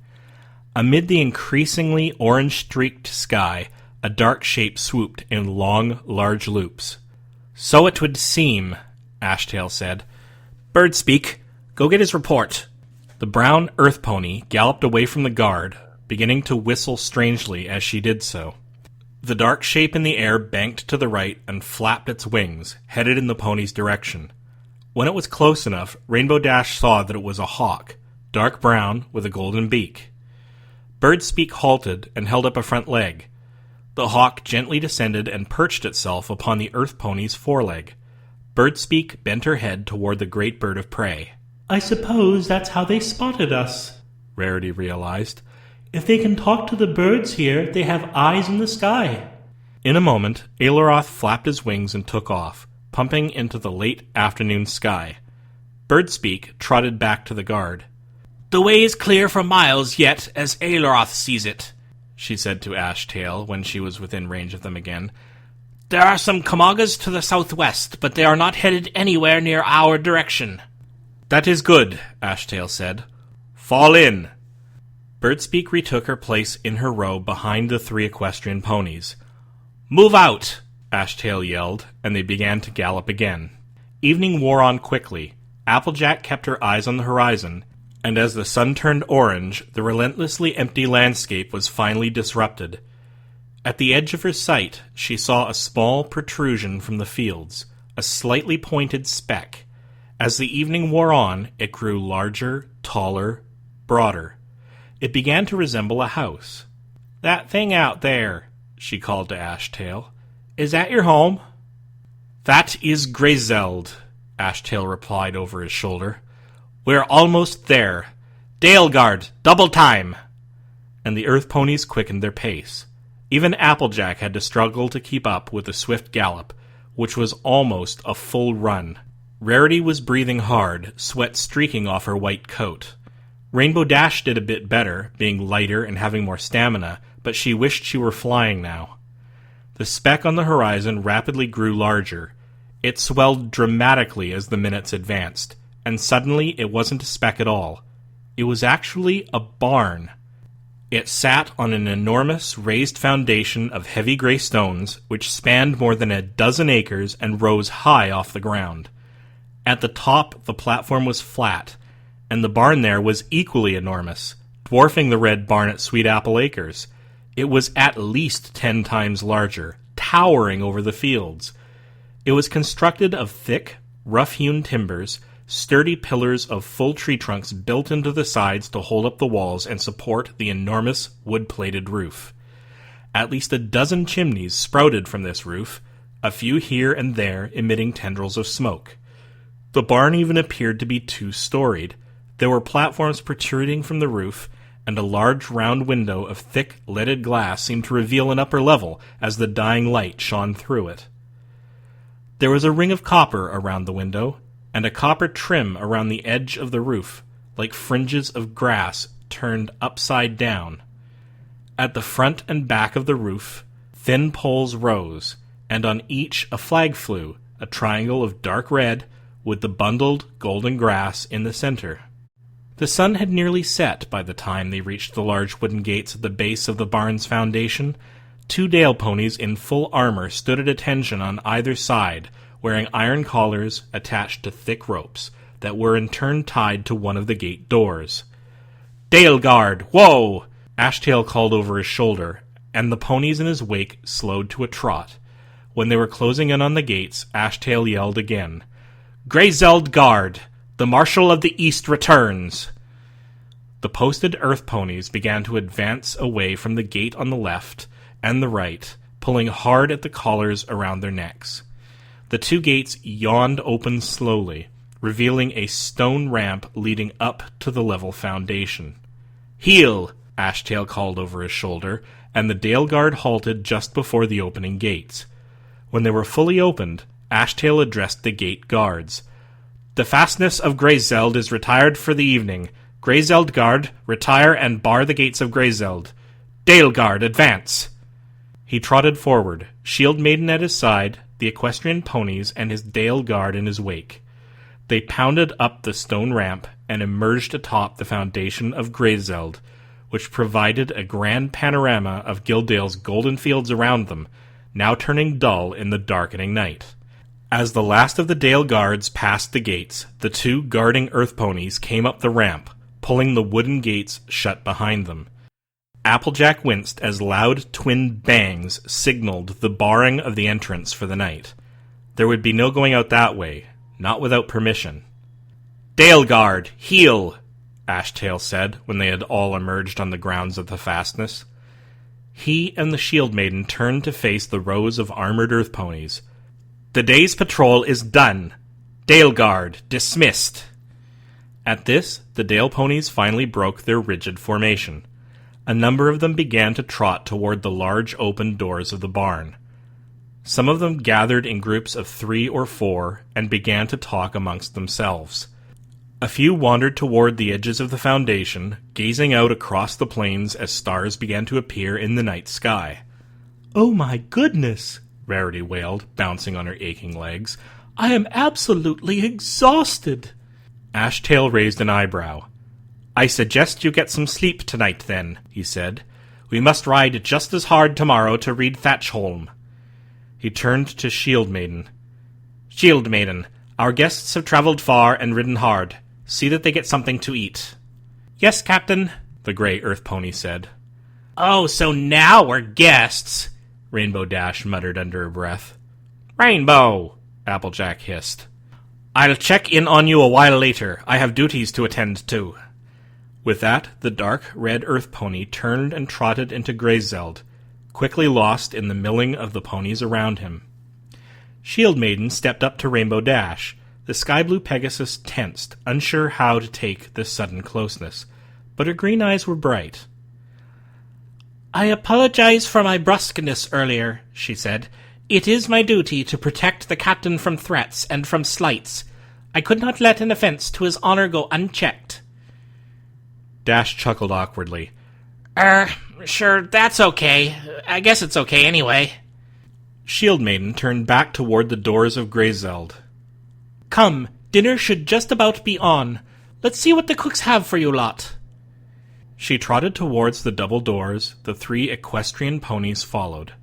Amid the increasingly orange-streaked sky, a dark shape swooped in long, large loops. "So it would seem," Ashtail said. "Birdspeak, go get his report." The brown earth pony galloped away from the guard, beginning to whistle strangely as she did so. The dark shape in the air banked to the right and flapped its wings, headed in the pony's direction. When it was close enough, Rainbow Dash saw that it was a hawk, dark brown with a golden beak. Birdspeak halted and held up a front leg. The hawk gently descended and perched itself upon the earth pony's foreleg. Birdspeak bent her head toward the great bird of prey. "I suppose that's how they spotted us," Rarity realized. "If they can talk to the birds here, they have eyes in the sky." In a moment, Aileroth flapped his wings and took off, pumping into the late afternoon sky. Birdspeak trotted back to the guard. "The way is clear for miles yet, as Aileroth sees it," she said to Ashtail when she was within range of them again. "There are some Kamagas to the southwest, but they are not headed anywhere near our direction." "That is good," Ashtail said. "Fall in." Birdspeak retook her place in her row behind the 3 equestrian ponies. "Move out!" Ashtail yelled, and they began to gallop again. Evening wore on quickly. Applejack kept her eyes on the horizon, and as the sun turned orange, the relentlessly empty landscape was finally disrupted. At the edge of her sight, she saw a small protrusion from the fields, a slightly pointed speck. As the evening wore on, it grew larger, taller, broader. It began to resemble a house. "That thing out there," she called to Ashtail. "Is that your home?" "That is Greyzeld," Ashtail replied over his shoulder. "We're almost there. Daleguard, double time!" And the earth ponies quickened their pace. Even Applejack had to struggle to keep up with the swift gallop, which was almost a full run. Rarity was breathing hard, sweat streaking off her white coat. Rainbow Dash did a bit better, being lighter and having more stamina, but she wished she were flying now. The speck on the horizon rapidly grew larger. It swelled dramatically as the minutes advanced, and suddenly it wasn't a speck at all. It was actually a barn. It sat on an enormous raised foundation of heavy gray stones, which spanned more than a dozen acres and rose high off the ground. At the top, the platform was flat, and the barn there was equally enormous, dwarfing the red barn at Sweet Apple Acres. It was at least 10 times larger, towering over the fields. It was constructed of thick, rough-hewn timbers, sturdy pillars of full tree trunks built into the sides to hold up the walls and support the enormous wood-plated roof. At least a dozen chimneys sprouted from this roof, a few here and there emitting tendrils of smoke. The barn even appeared to be 2-storied. There were platforms protruding from the roof, and a large round window of thick leaded glass seemed to reveal an upper level as the dying light shone through it. There was a ring of copper around the window, and a copper trim around the edge of the roof, like fringes of grass turned upside down. At the front and back of the roof, thin poles rose, and on each a flag flew, a triangle of dark red, with the bundled golden grass in the center. The sun had nearly set by the time they reached the large wooden gates at the base of the barn's foundation. 2 Dale ponies in full armor stood at attention on either side, wearing iron collars attached to thick ropes that were in turn tied to one of the gate doors. "Dale guard, whoa!" Ashtail called over his shoulder, and the ponies in his wake slowed to a trot. When they were closing in on the gates, Ashtail yelled again, "Greyzeld guard! The Marshal of the East returns!" The posted earth ponies began to advance away from the gate on the left and the right, pulling hard at the collars around their necks. The 2 gates yawned open slowly, revealing a stone ramp leading up to the level foundation. "Heel!" Ashtail called over his shoulder, and the Dale Guard halted just before the opening gates. When they were fully opened, Ashtail addressed the gate guards. "The fastness of Greyzeld is retired for the evening. Greyzeld Guard, retire and bar the gates of Greyzeld. Dale Guard, advance!" He trotted forward, Shield Maiden at his side, the equestrian ponies and his Dale Guard in his wake. They pounded up the stone ramp and emerged atop the foundation of Greyzeld, which provided a grand panorama of Gildale's golden fields around them, now turning dull in the darkening night. As the last of the Dale Guards passed the gates, the 2 guarding earth ponies came up the ramp, pulling the wooden gates shut behind them. Applejack winced as loud twin bangs signaled the barring of the entrance for the night. There would be no going out that way, not without permission. "Dale Guard, heel!" Ashtail said when they had all emerged on the grounds of the fastness. He and the Shield Maiden turned to face the rows of armored earth ponies. "The day's patrol is done. Dale Guard, dismissed." At this, the Dale ponies finally broke their rigid formation. A number of them began to trot toward the large open doors of the barn. Some of them gathered in groups of 3 or 4 and began to talk amongst themselves. A few wandered toward the edges of the foundation, gazing out across the plains as stars began to appear in the night sky. "Oh my goodness!" Rarity wailed, bouncing on her aching legs. "I am absolutely exhausted!" Ashtail raised an eyebrow. "I suggest you get some sleep tonight, then," he said. "We must ride just as hard tomorrow to read Thatchholm." He turned to Shield Maiden. "Shield Maiden, our guests have traveled far and ridden hard. See that they get something to eat." "Yes, Captain," the gray earth pony said. "Oh, so now we're guests," Rainbow Dash muttered under her breath. "Rainbow," Applejack hissed. "I'll check in on you a while later. I have duties to attend to." With that, the dark red earth pony turned and trotted into Greyzeld, quickly lost in the milling of the ponies around him. Shield Maiden stepped up to Rainbow Dash. The sky-blue Pegasus tensed, unsure how to take this sudden closeness, but her green eyes were bright. "I apologize for my brusqueness earlier," she said. "It is my duty to protect the captain from threats and from slights. I could not let an offense to his honor go unchecked." Dash chuckled awkwardly. Sure, that's okay. I guess it's okay anyway." Shield Maiden turned back toward the doors of Greyzeld. "Come, dinner should just about be on. Let's see what the cooks have for you lot." She trotted towards the double doors. The 3 equestrian ponies followed.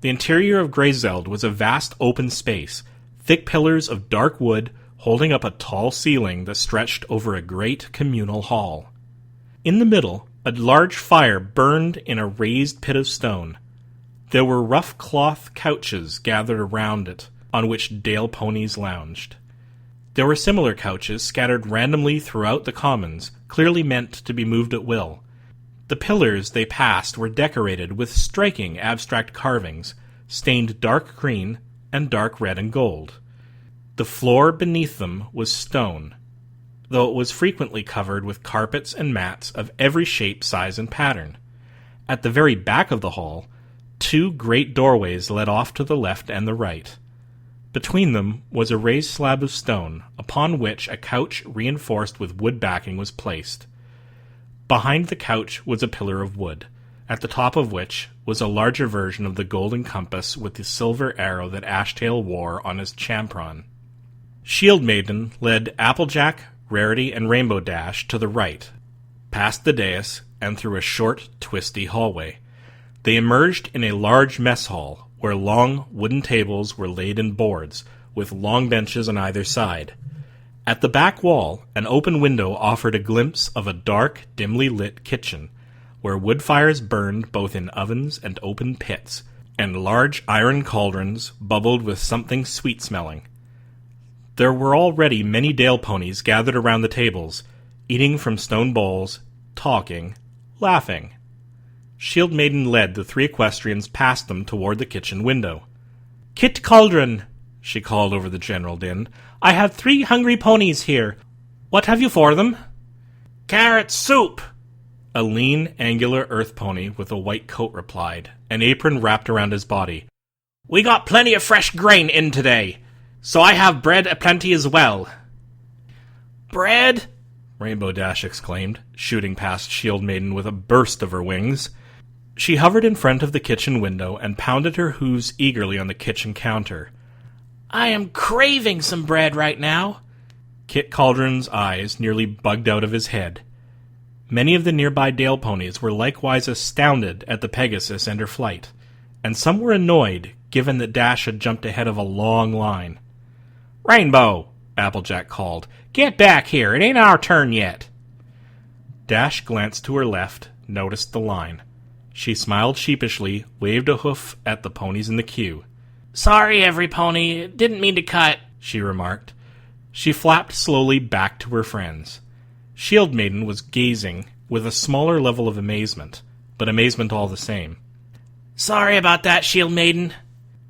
The interior of Greyzeld was a vast open space, thick pillars of dark wood holding up a tall ceiling that stretched over a great communal hall. In the middle, a large fire burned in a raised pit of stone. There were rough cloth couches gathered around it, on which Dale ponies lounged. There were similar couches scattered randomly throughout the commons, clearly meant to be moved at will. The pillars they passed were decorated with striking abstract carvings, stained dark green and dark red and gold. The floor beneath them was stone, though it was frequently covered with carpets and mats of every shape, size, and pattern. At the very back of the hall, 2 great doorways led off to the left and the right. Between them was a raised slab of stone, upon which a couch reinforced with wood backing was placed. Behind the couch was a pillar of wood, at the top of which was a larger version of the golden compass with the silver arrow that Ashtail wore on his champron. Shield Maiden led Applejack, Rarity, and Rainbow Dash to the right, past the dais, and through a short, twisty hallway. They emerged in a large mess hall, where long wooden tables were laid in boards, with long benches on either side. At the back wall, an open window offered a glimpse of a dark, dimly lit kitchen, where wood fires burned both in ovens and open pits, and large iron cauldrons bubbled with something sweet-smelling. There were already many Dale ponies gathered around the tables, eating from stone bowls, talking, laughing. Shield Maiden led the 3 equestrians past them toward the kitchen window. "Kit Cauldron," she called over the general din, "I have 3 hungry ponies here. What have you for them?" "Carrot soup," a lean, angular earth pony with a white coat replied, an apron wrapped around his body. "We got plenty of fresh grain in today, so I have bread aplenty as well." "Bread?" Rainbow Dash exclaimed, shooting past Shield Maiden with a burst of her wings. She hovered in front of the kitchen window and pounded her hooves eagerly on the kitchen counter. "I am craving some bread right now." Kit Cauldron's eyes nearly bugged out of his head. Many of the nearby Dale ponies were likewise astounded at the Pegasus and her flight, and some were annoyed, given that Dash had jumped ahead of a long line. "Rainbow," Applejack called, "get back here, it ain't our turn yet." Dash glanced to her left, noticed the line. She smiled sheepishly, waved a hoof at the ponies in the queue. "Sorry, every pony, didn't mean to cut," she remarked. She flapped slowly back to her friends. Shield Maiden was gazing with a smaller level of amazement, but amazement all the same. "Sorry about that, Shield Maiden."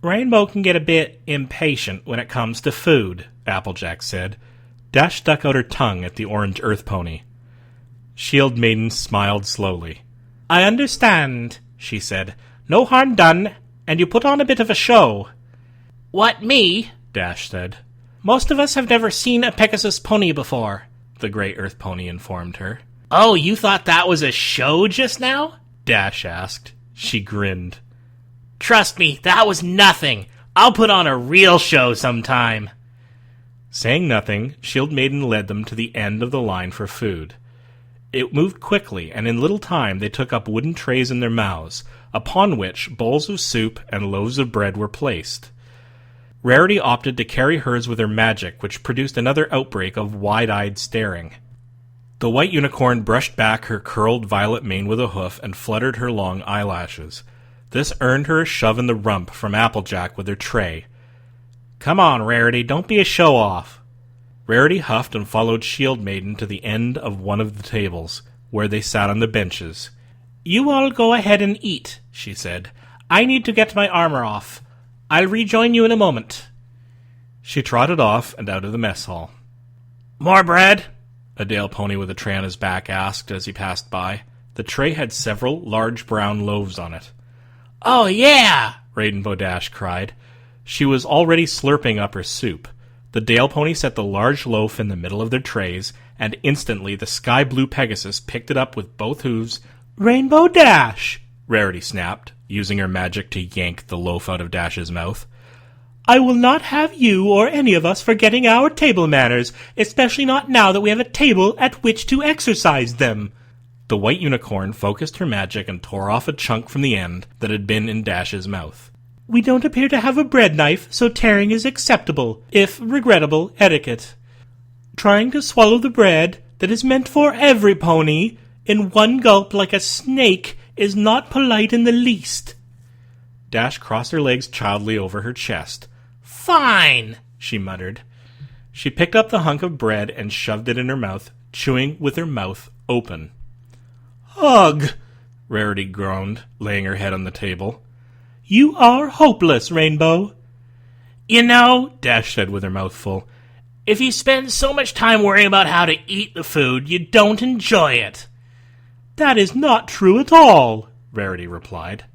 "Rainbow can get a bit impatient when it comes to food," Applejack said. Dash stuck out her tongue at the orange earth pony. Shield Maiden smiled slowly. "I understand," she said. "No harm done, and you put on a bit of a show." "What, me?" Dash said. "Most of us have never seen a Pegasus pony before," the gray earth pony informed her. "Oh, you thought that was a show just now?" Dash asked. She grinned. "Trust me, that was nothing. I'll put on a real show sometime." Saying nothing, Shield Maiden led them to the end of the line for food. It moved quickly, and in little time they took up wooden trays in their mouths, upon which bowls of soup and loaves of bread were placed. Rarity opted to carry hers with her magic, which produced another outbreak of wide-eyed staring. The white unicorn brushed back her curled violet mane with a hoof and fluttered her long eyelashes. This earned her a shove in the rump from Applejack with her tray. "Come on, Rarity, don't be a show-off." Rarity huffed and followed Shield Maiden to the end of one of the tables, where they sat on the benches. "You all go ahead and eat," she said. "I need to get my armor off. I'll rejoin you in a moment." She trotted off and out of the mess hall. "More bread?" a Dale pony with a tray on his back asked as he passed by. The tray had several large brown loaves on it. "Oh, yeah!" Rainbow Dash cried. She was already slurping up her soup. The Dale pony set the large loaf in the middle of their trays, and instantly the sky-blue Pegasus picked it up with both hooves. "Rainbow Dash!" Rarity snapped, using her magic to yank the loaf out of Dash's mouth. "I will not have you or any of us forgetting our table manners, especially not now that we have a table at which to exercise them." The white unicorn focused her magic and tore off a chunk from the end that had been in Dash's mouth. "We don't appear to have a bread knife, so tearing is acceptable, if regrettable, etiquette. Trying to swallow the bread that is meant for every pony in one gulp like a snake is not polite in the least." Dash crossed her legs childly over her chest. "Fine," she muttered. She picked up the hunk of bread and shoved it in her mouth, chewing with her mouth open. "Ugh!" Rarity groaned, laying her head on the table. "You are hopeless, Rainbow." "You know," Dash said with her mouth full, "if you spend so much time worrying about how to eat the food, you don't enjoy it." "That is not true at all," Rarity replied.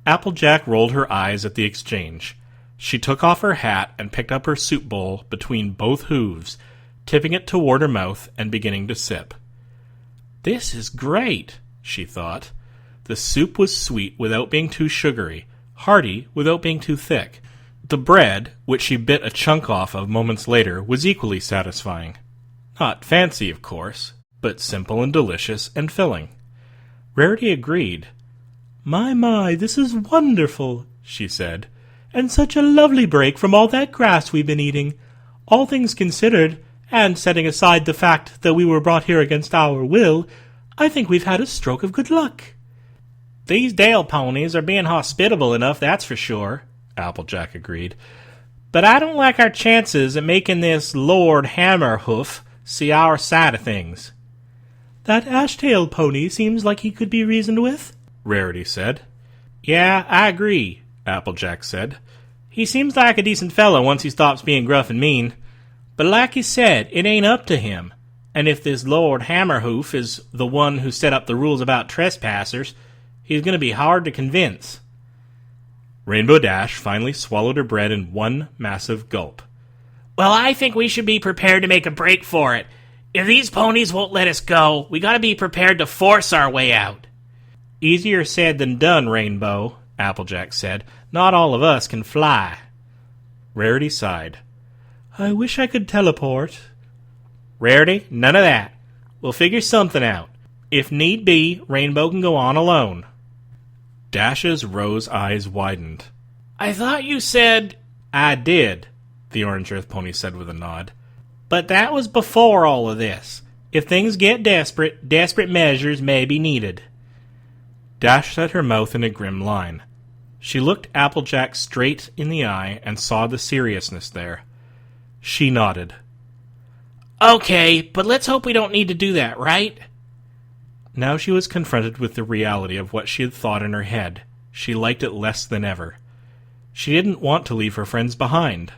Applejack rolled her eyes at the exchange. She took off her hat and picked up her soup bowl between both hooves, tipping it toward her mouth and beginning to sip. "This is great," she thought. The soup was sweet without being too sugary, hearty without being too thick. The bread, which she bit a chunk off of moments later, was equally satisfying. Not fancy, of course, but simple and delicious and filling. Rarity agreed. My, this is wonderful," she said, "and such a lovely break from all that grass we've been eating. All things considered, and setting aside the fact that we were brought here against our will, I think we've had a stroke of good luck." "These Dale ponies are being hospitable enough, that's for sure," Applejack agreed. "But I don't like our chances at making this Lord Hammerhoof see our side of things." "That Ashtail pony seems like he could be reasoned with," Rarity said. "Yeah, I agree," Applejack said. "He seems like a decent fellow once he stops being gruff and mean. But like you said, it ain't up to him. And if this Lord Hammerhoof is the one who set up the rules about trespassers, he's going to be hard to convince." Rainbow Dash finally swallowed her bread in one massive gulp. "Well, I think we should be prepared to make a break for it. If these ponies won't let us go, we gotta be prepared to force our way out." "Easier said than done, Rainbow," Applejack said. "Not all of us can fly." Rarity sighed. "I wish I could teleport." "Rarity, none of that. We'll figure something out. If need be, Rainbow can go on alone." Dash's rose eyes widened. "I thought you said—" "I did," the Orange Earth Pony said with a nod. "But that was before all of this. If things get desperate, desperate measures may be needed." Dash set her mouth in a grim line. She looked Applejack straight in the eye and saw the seriousness there. She nodded. "Okay, but let's hope we don't need to do that, right?" Now she was confronted with the reality of what she had thought in her head. She liked it less than ever. She didn't want to leave her friends behind.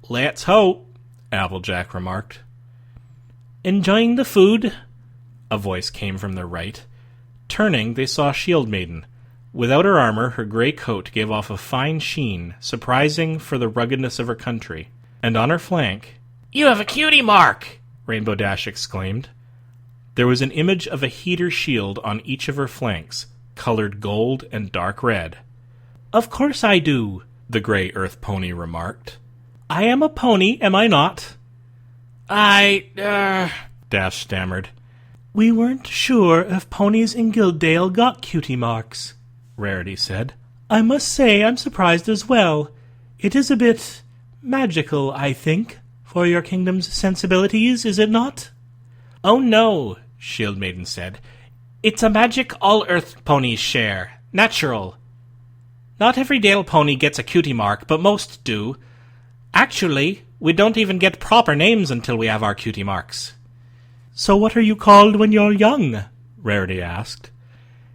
"Let's hope," Applejack remarked. "Enjoying the food?" A voice came from their right. Turning, they saw Shield Maiden. Without her armor, her gray coat gave off a fine sheen, surprising for the ruggedness of her country. And on her flank... "You have a cutie mark!" Rainbow Dash exclaimed. There was an image of a heater shield on each of her flanks, colored gold and dark red. "Of course I do," the gray Earth Pony remarked. "I am a pony, am I not?" Dash stammered. "We weren't sure if ponies in Guilddale got cutie marks," Rarity said. "I must say I'm surprised as well. It is a bit magical, I think, for your kingdom's sensibilities, is it not?" "Oh no," Shield Maiden said. "It's a magic all Earth ponies share. Natural. Not every Dale pony gets a cutie mark, but most do. Actually, we don't even get proper names until we have our cutie marks." "So what are you called when you're young?" Rarity asked.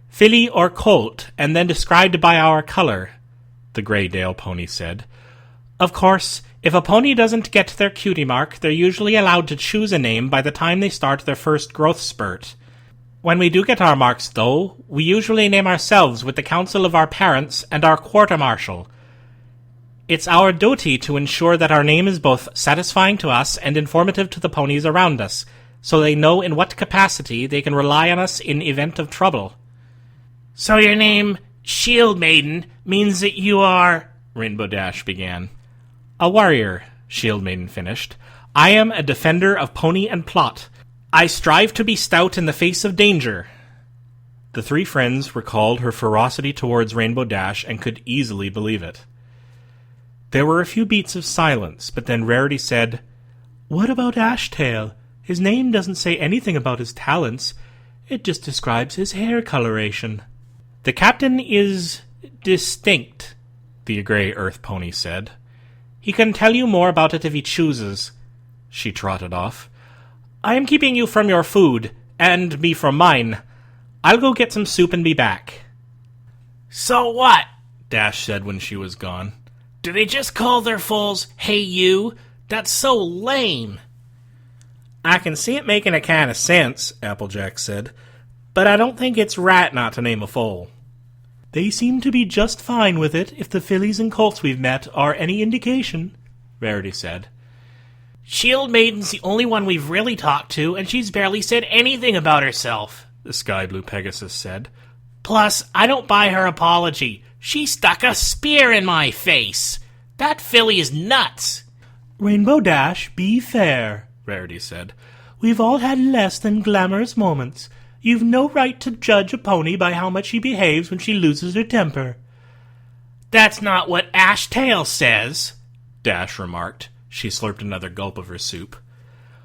"Filly or colt, and then described by our color," the gray Dale pony said. "Of course, if a pony doesn't get their cutie mark, they're usually allowed to choose a name by the time they start their first growth spurt. When we do get our marks, though, we usually name ourselves with the counsel of our parents and our quarter-marshal. It's our duty to ensure that our name is both satisfying to us and informative to the ponies around us, so they know in what capacity they can rely on us in event of trouble." "So your name, Shield Maiden, means that you are—" Rainbow Dash began. "A warrior," Shield Maiden finished. "I am a defender of pony and plot. I strive to be stout in the face of danger." The three friends recalled her ferocity towards Rainbow Dash and could easily believe it. There were a few beats of silence, but then Rarity said, "What about Ashtail? His name doesn't say anything about his talents. It just describes his hair coloration." "The captain is distinct," the gray Earth Pony said. "He can tell you more about it if he chooses." She trotted off. "I am keeping you from your food, and me from mine. I'll go get some soup and be back." "So what?" Dash said when she was gone. "Do they just call their foals, 'Hey you'? That's so lame." "I can see it making a kind of sense," Applejack said, "but I don't think it's right not to name a foal." "They seem to be just fine with it if the fillies and colts we've met are any indication," Rarity said. "Shield Maiden's the only one we've really talked to, and she's barely said anything about herself," the Sky Blue Pegasus said. Plus, I don't buy her apology. She stuck a spear in my face. That filly is nuts. Rainbow Dash, be fair, Rarity said. We've all had less than glamorous moments. You've no right to judge a pony by how much she behaves when she loses her temper. That's not what Ashtail says, Dash remarked. She slurped another gulp of her soup.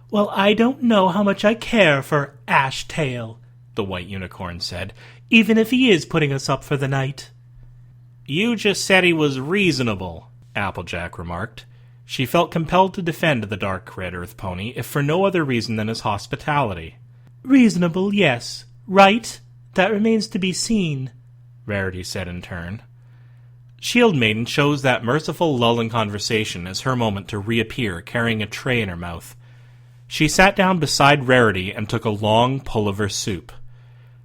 Well, I don't know how much I care for Ashtail, the white unicorn said, even if he is putting us up for the night. You just said he was reasonable, Applejack remarked. She felt compelled to defend the dark red earth pony, if for no other reason than his hospitality. Reasonable, yes. Right? That remains to be seen, Rarity said in turn. Shield Maiden chose that merciful lull in conversation as her moment to reappear, carrying a tray in her mouth. She sat down beside Rarity and took a long pull of her soup.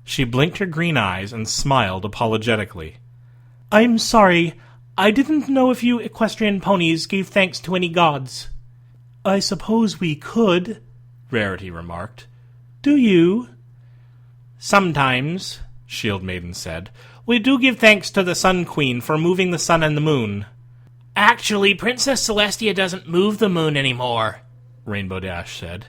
She blinked her green eyes and smiled apologetically. I'm sorry. I didn't know if you equestrian ponies gave thanks to any gods. I suppose we could, Rarity remarked. Do you? Sometimes, Shield Maiden said. We do give thanks to the Sun Queen for moving the sun and the moon. Actually, Princess Celestia doesn't move the moon anymore, Rainbow Dash said.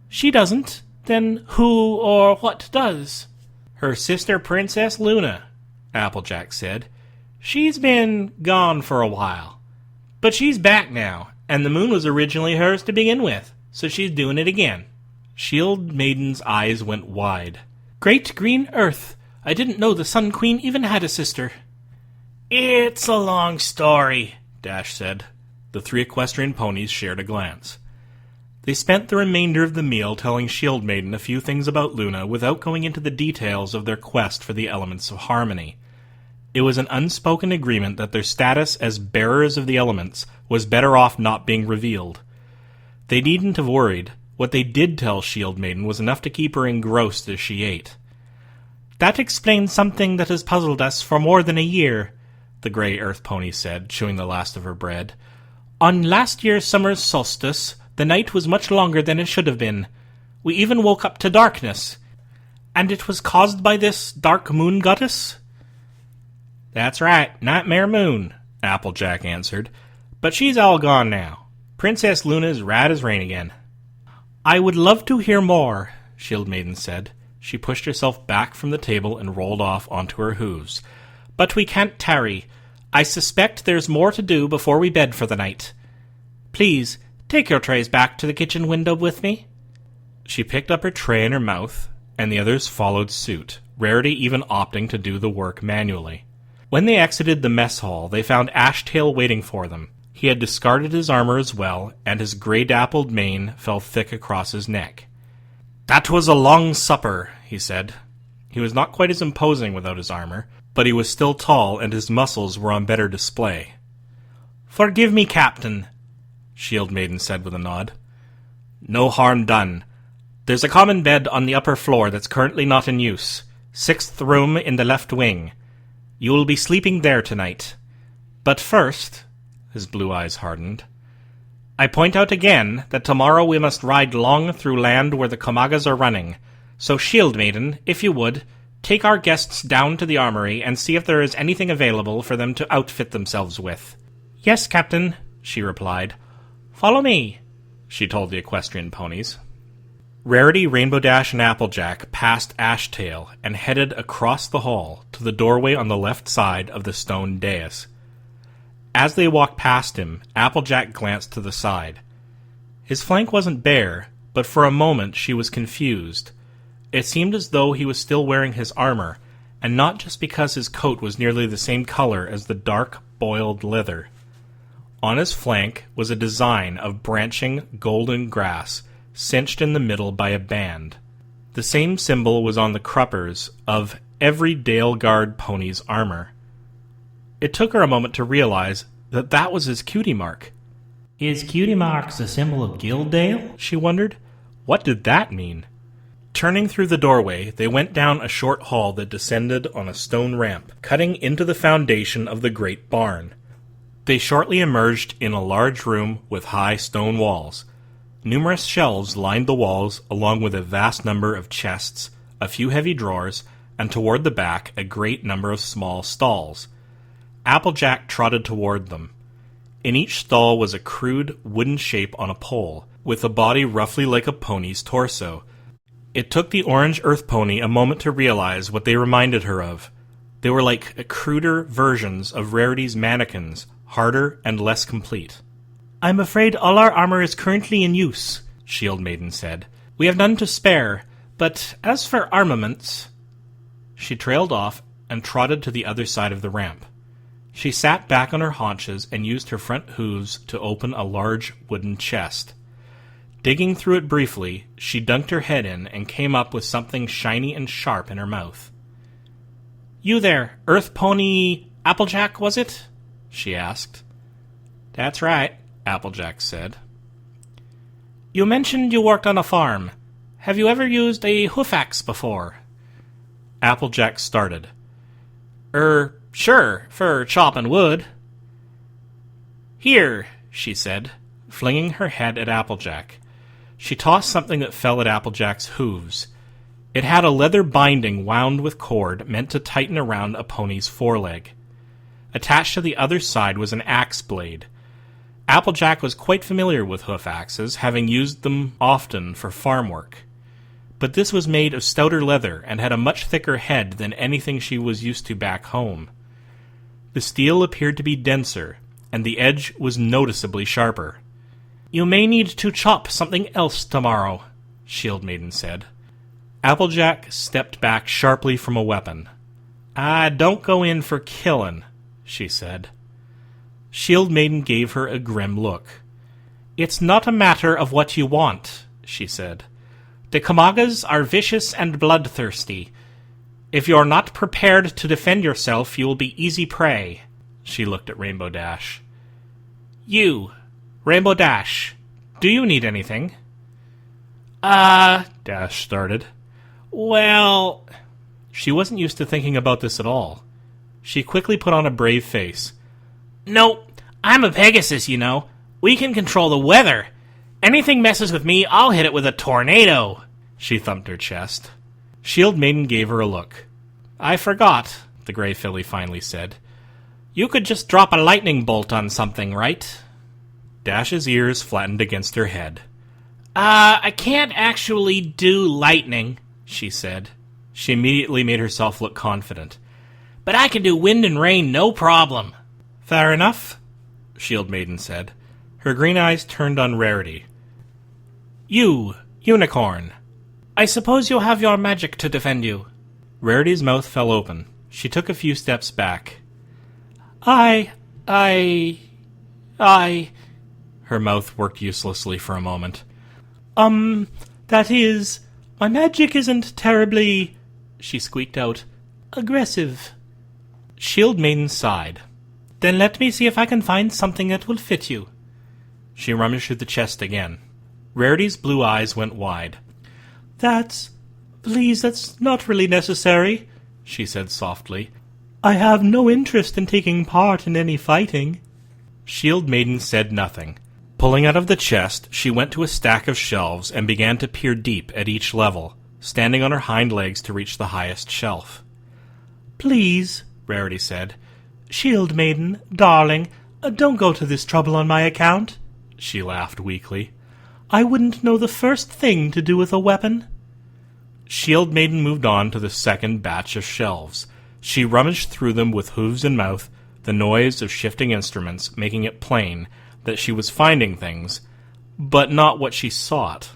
She doesn't? Then who or what does? Her sister Princess Luna, Applejack said. She's been gone for a while. But she's back now, and the moon was originally hers to begin with, so she's doing it again. Shield Maiden's eyes went wide. Great green earth! I didn't know the Sun Queen even had a sister. It's a long story, Dash said. The three equestrian ponies shared a glance. They spent the remainder of the meal telling Shield Maiden a few things about Luna without going into the details of their quest for the elements of harmony. It was an unspoken agreement that their status as bearers of the elements was better off not being revealed. They needn't have worried. What they did tell Shield Maiden was enough to keep her engrossed as she ate. That explains something that has puzzled us for more than a year, the gray earth pony said, chewing the last of her bread. On last year's summer's solstice, the night was much longer than it should have been. We even woke up to darkness. And it was caused by this dark moon goddess? That's right, Nightmare Moon, Applejack answered. But she's all gone now. Princess Luna's right as rain again. I would love to hear more, Shield Maiden said. She pushed herself back from the table and rolled off onto her hooves. But we can't tarry. I suspect there's more to do before we bed for the night. Please, take your trays back to the kitchen window with me. She picked up her tray in her mouth, and the others followed suit, Rarity even opting to do the work manually. When they exited the mess hall, they found Ashtail waiting for them. He had discarded his armor as well, and his gray-dappled mane fell thick across his neck. That was a long supper, he said. He was not quite as imposing without his armor, but he was still tall, and his muscles were on better display. Forgive me, Captain, Shield Maiden said with a nod. No harm done. There's a common bed on the upper floor that's currently not in use. 6th room in the left wing. You will be sleeping there tonight. But first, his blue eyes hardened, I point out again that tomorrow we must ride long through land where the Komagas are running. So Shield Maiden, if you would, take our guests down to the armory and see if there is anything available for them to outfit themselves with. Yes, Captain, she replied. Follow me, she told the equestrian ponies. Rarity, Rainbow Dash, and Applejack passed Ashtail and headed across the hall to the doorway on the left side of the stone dais. As they walked past him, Applejack glanced to the side. His flank wasn't bare, but for a moment she was confused. It seemed as though he was still wearing his armor, and not just because his coat was nearly the same color as the dark, boiled leather. On his flank was a design of branching golden grass, cinched in the middle by a band. The same symbol was on the cruppers of every Dale Guard pony's armor. It took her a moment to realize that that was his cutie mark. Is cutie marks a symbol of Guilddale? She wondered. What did that mean? Turning through the doorway, they went down a short hall that descended on a stone ramp, cutting into the foundation of the great barn. They shortly emerged in a large room with high stone walls. Numerous shelves lined the walls, along with a vast number of chests, a few heavy drawers, and toward the back a great number of small stalls. Applejack trotted toward them. In each stall was a crude wooden shape on a pole, with a body roughly like a pony's torso. It took the orange earth pony a moment to realize what they reminded her of. They were like cruder versions of Rarity's mannequins, harder and less complete. "I'm afraid all our armor is currently in use," Shield Maiden said. "We have none to spare, but as for armaments—" She trailed off and trotted to the other side of the ramp. She sat back on her haunches and used her front hooves to open a large wooden chest. Digging through it briefly, she dunked her head in and came up with something shiny and sharp in her mouth. "You there, Earth Pony Applejack, was it?" she asked. "That's right," Applejack said. "You mentioned you worked on a farm. Have you ever used a hoof-axe before?" Applejack started. Sure, for chopping wood." "Here," she said, flinging her head at Applejack. She tossed something that fell at Applejack's hooves. It had a leather binding wound with cord meant to tighten around a pony's foreleg. Attached to the other side was an axe blade. Applejack was quite familiar with hoof axes, having used them often for farm work. But this was made of stouter leather and had a much thicker head than anything she was used to back home. The steel appeared to be denser, and the edge was noticeably sharper. "You may need to chop something else tomorrow," Shield Maiden said. Applejack stepped back sharply from a weapon. "I don't go in for killin'," she said. Shield Maiden gave her a grim look. "It's not a matter of what you want," she said. "The Kamagas are vicious and bloodthirsty. If you're not prepared to defend yourself, you will be easy prey." She looked at Rainbow Dash. "You, Rainbow Dash, do you need anything?" Dash started. "Well—" She wasn't used to thinking about this at all. She quickly put on a brave face. "No, I'm a Pegasus, you know. We can control the weather. Anything messes with me, I'll hit it with a tornado." She thumped her chest. Shield Maiden gave her a look. "I forgot," the gray filly finally said. "You could just drop a lightning bolt on something, right?" Dash's ears flattened against her head. I can't actually do lightning," she said. She immediately made herself look confident. "But I can do wind and rain, no problem." "Fair enough," Shield Maiden said. Her green eyes turned on Rarity. "You, Unicorn. I suppose you'll have your magic to defend you." Rarity's mouth fell open. She took a few steps back. I... Her mouth worked uselessly for a moment. That is, my magic isn't terribly," she squeaked out, "aggressive." Shield Maiden sighed. "Then let me see if I can find something that will fit you." She rummaged through the chest again. Rarity's blue eyes went wide. Please, that's not really necessary," she said softly. "I have no interest in taking part in any fighting." Shield Maiden said nothing. Pulling out of the chest, she went to a stack of shelves and began to peer deep at each level, standing on her hind legs to reach the highest shelf. "Please," Rarity said. "Shield Maiden, darling, don't go to this trouble on my account." She laughed weakly. "I wouldn't know the first thing to do with a weapon." Shield Maiden moved on to the second batch of shelves. She rummaged through them with hooves and mouth, the noise of shifting instruments making it plain that she was finding things, but not what she sought.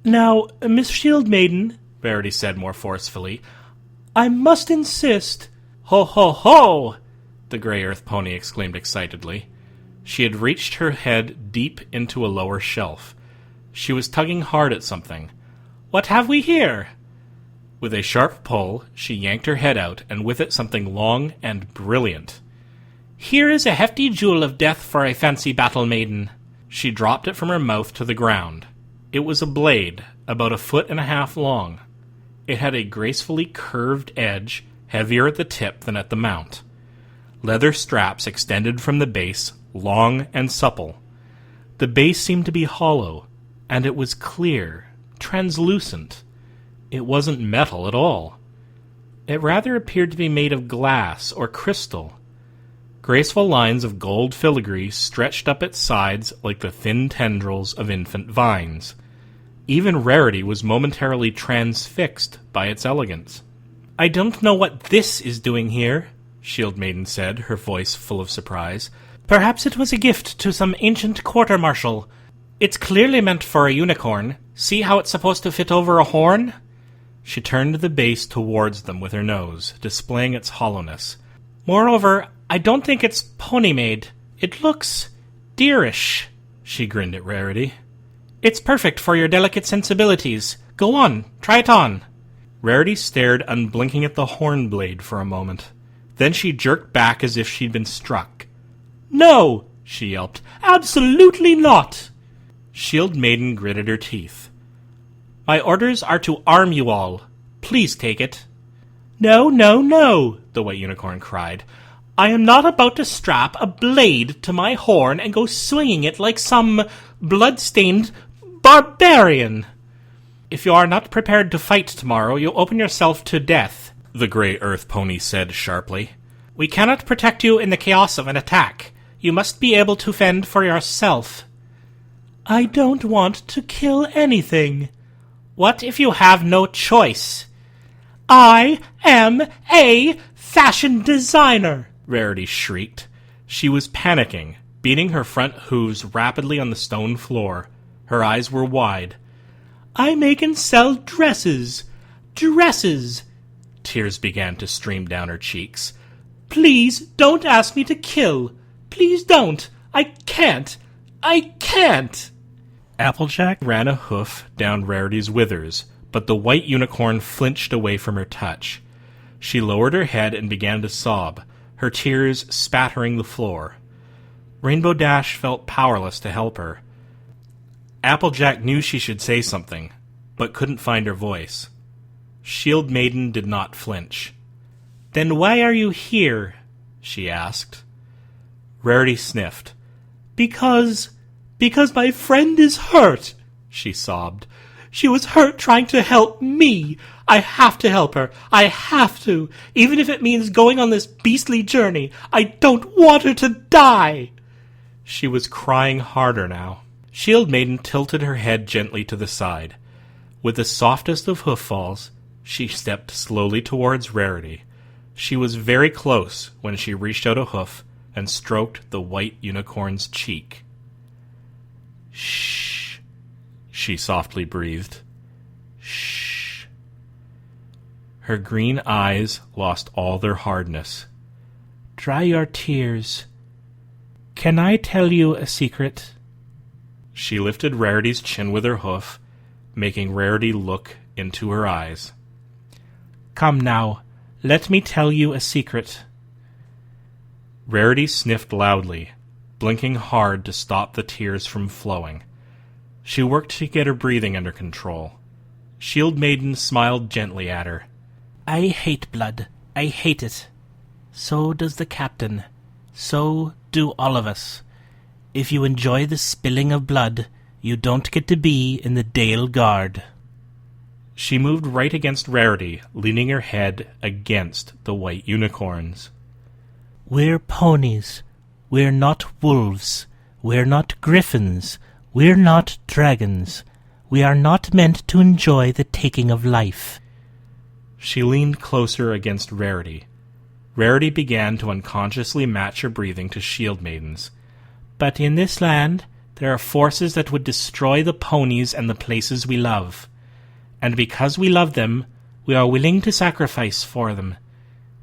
"Now, Miss Shield Maiden," Rarity said more forcefully, "I must insist—" "Ho, ho, ho!" the gray earth pony exclaimed excitedly. She had reached her head deep into a lower shelf. She was tugging hard at something. "What have we here?" With a sharp pull, she yanked her head out, and with it something long and brilliant. "Here is a hefty jewel of death for a fancy battle maiden." She dropped it from her mouth to the ground. It was a blade, about 1.5 feet long. It had a gracefully curved edge, heavier at the tip than at the mount. Leather straps extended from the base, long and supple. The base seemed to be hollow, and it was clear, translucent. It wasn't metal at all. It rather appeared to be made of glass or crystal. Graceful lines of gold filigree stretched up its sides like the thin tendrils of infant vines. Even Rarity was momentarily transfixed by its elegance. "I don't know what this is doing here," Shield Maiden said, her voice full of surprise. "Perhaps it was a gift to some ancient quarter-marshal. It's clearly meant for a unicorn. See how it's supposed to fit over a horn?" She turned the base towards them with her nose, displaying its hollowness. "Moreover, I don't think it's pony-made. It looks deerish." She grinned at Rarity. "It's perfect for your delicate sensibilities. Go on, try it on." Rarity stared unblinking at the horn blade for a moment. Then she jerked back as if she'd been struck. "No!" she yelped. "Absolutely not!" Shield Maiden gritted her teeth. "My orders are to arm you all. Please take it." "No, no, no," the White Unicorn cried. "I am not about to strap a blade to my horn and go swinging it like some blood-stained barbarian. If you are not prepared to fight tomorrow, you open yourself to death," the gray earth pony said sharply. "We cannot protect you in the chaos of an attack. You must be able to fend for yourself." "I don't want to kill anything." "What if you have no choice?" "I am a fashion designer," Rarity shrieked. She was panicking, beating her front hooves rapidly on the stone floor. Her eyes were wide. "I make and sell dresses. Dresses." Tears began to stream down her cheeks. "Please don't ask me to kill. Please don't. I can't. I can't." Applejack ran a hoof down Rarity's withers, but the White Unicorn flinched away from her touch. She lowered her head and began to sob, her tears spattering the floor. Rainbow Dash felt powerless to help her. Applejack knew she should say something, but couldn't find her voice. Shield Maiden did not flinch. "Then why are you here?" she asked. Rarity sniffed. Because my friend is hurt," she sobbed. "She was hurt trying to help me. I have to help her. I have to. Even if it means going on this beastly journey. I don't want her to die." She was crying harder now. Shield Maiden tilted her head gently to the side. With the softest of hoof-falls, she stepped slowly towards Rarity. She was very close when she reached out a hoof and stroked the White Unicorn's cheek. "Shh," she softly breathed. "Shh." Her green eyes lost all their hardness. "Dry your tears. Can I tell you a secret?" She lifted Rarity's chin with her hoof, making Rarity look into her eyes. "Come now, let me tell you a secret." Rarity sniffed loudly, blinking hard to stop the tears from flowing. She worked to get her breathing under control. Shield Maiden smiled gently at her. "I hate blood. I hate it. So does the captain. So do all of us. If you enjoy the spilling of blood, you don't get to be in the Dale Guard." She moved right against Rarity, leaning her head against the White Unicorn's. "We're ponies. We're not wolves. We're not griffins. We're not dragons. We are not meant to enjoy the taking of life." She leaned closer against Rarity. Rarity began to unconsciously match her breathing to Shield Maiden's. "But in this land, there are forces that would destroy the ponies and the places we love. And because we love them, we are willing to sacrifice for them,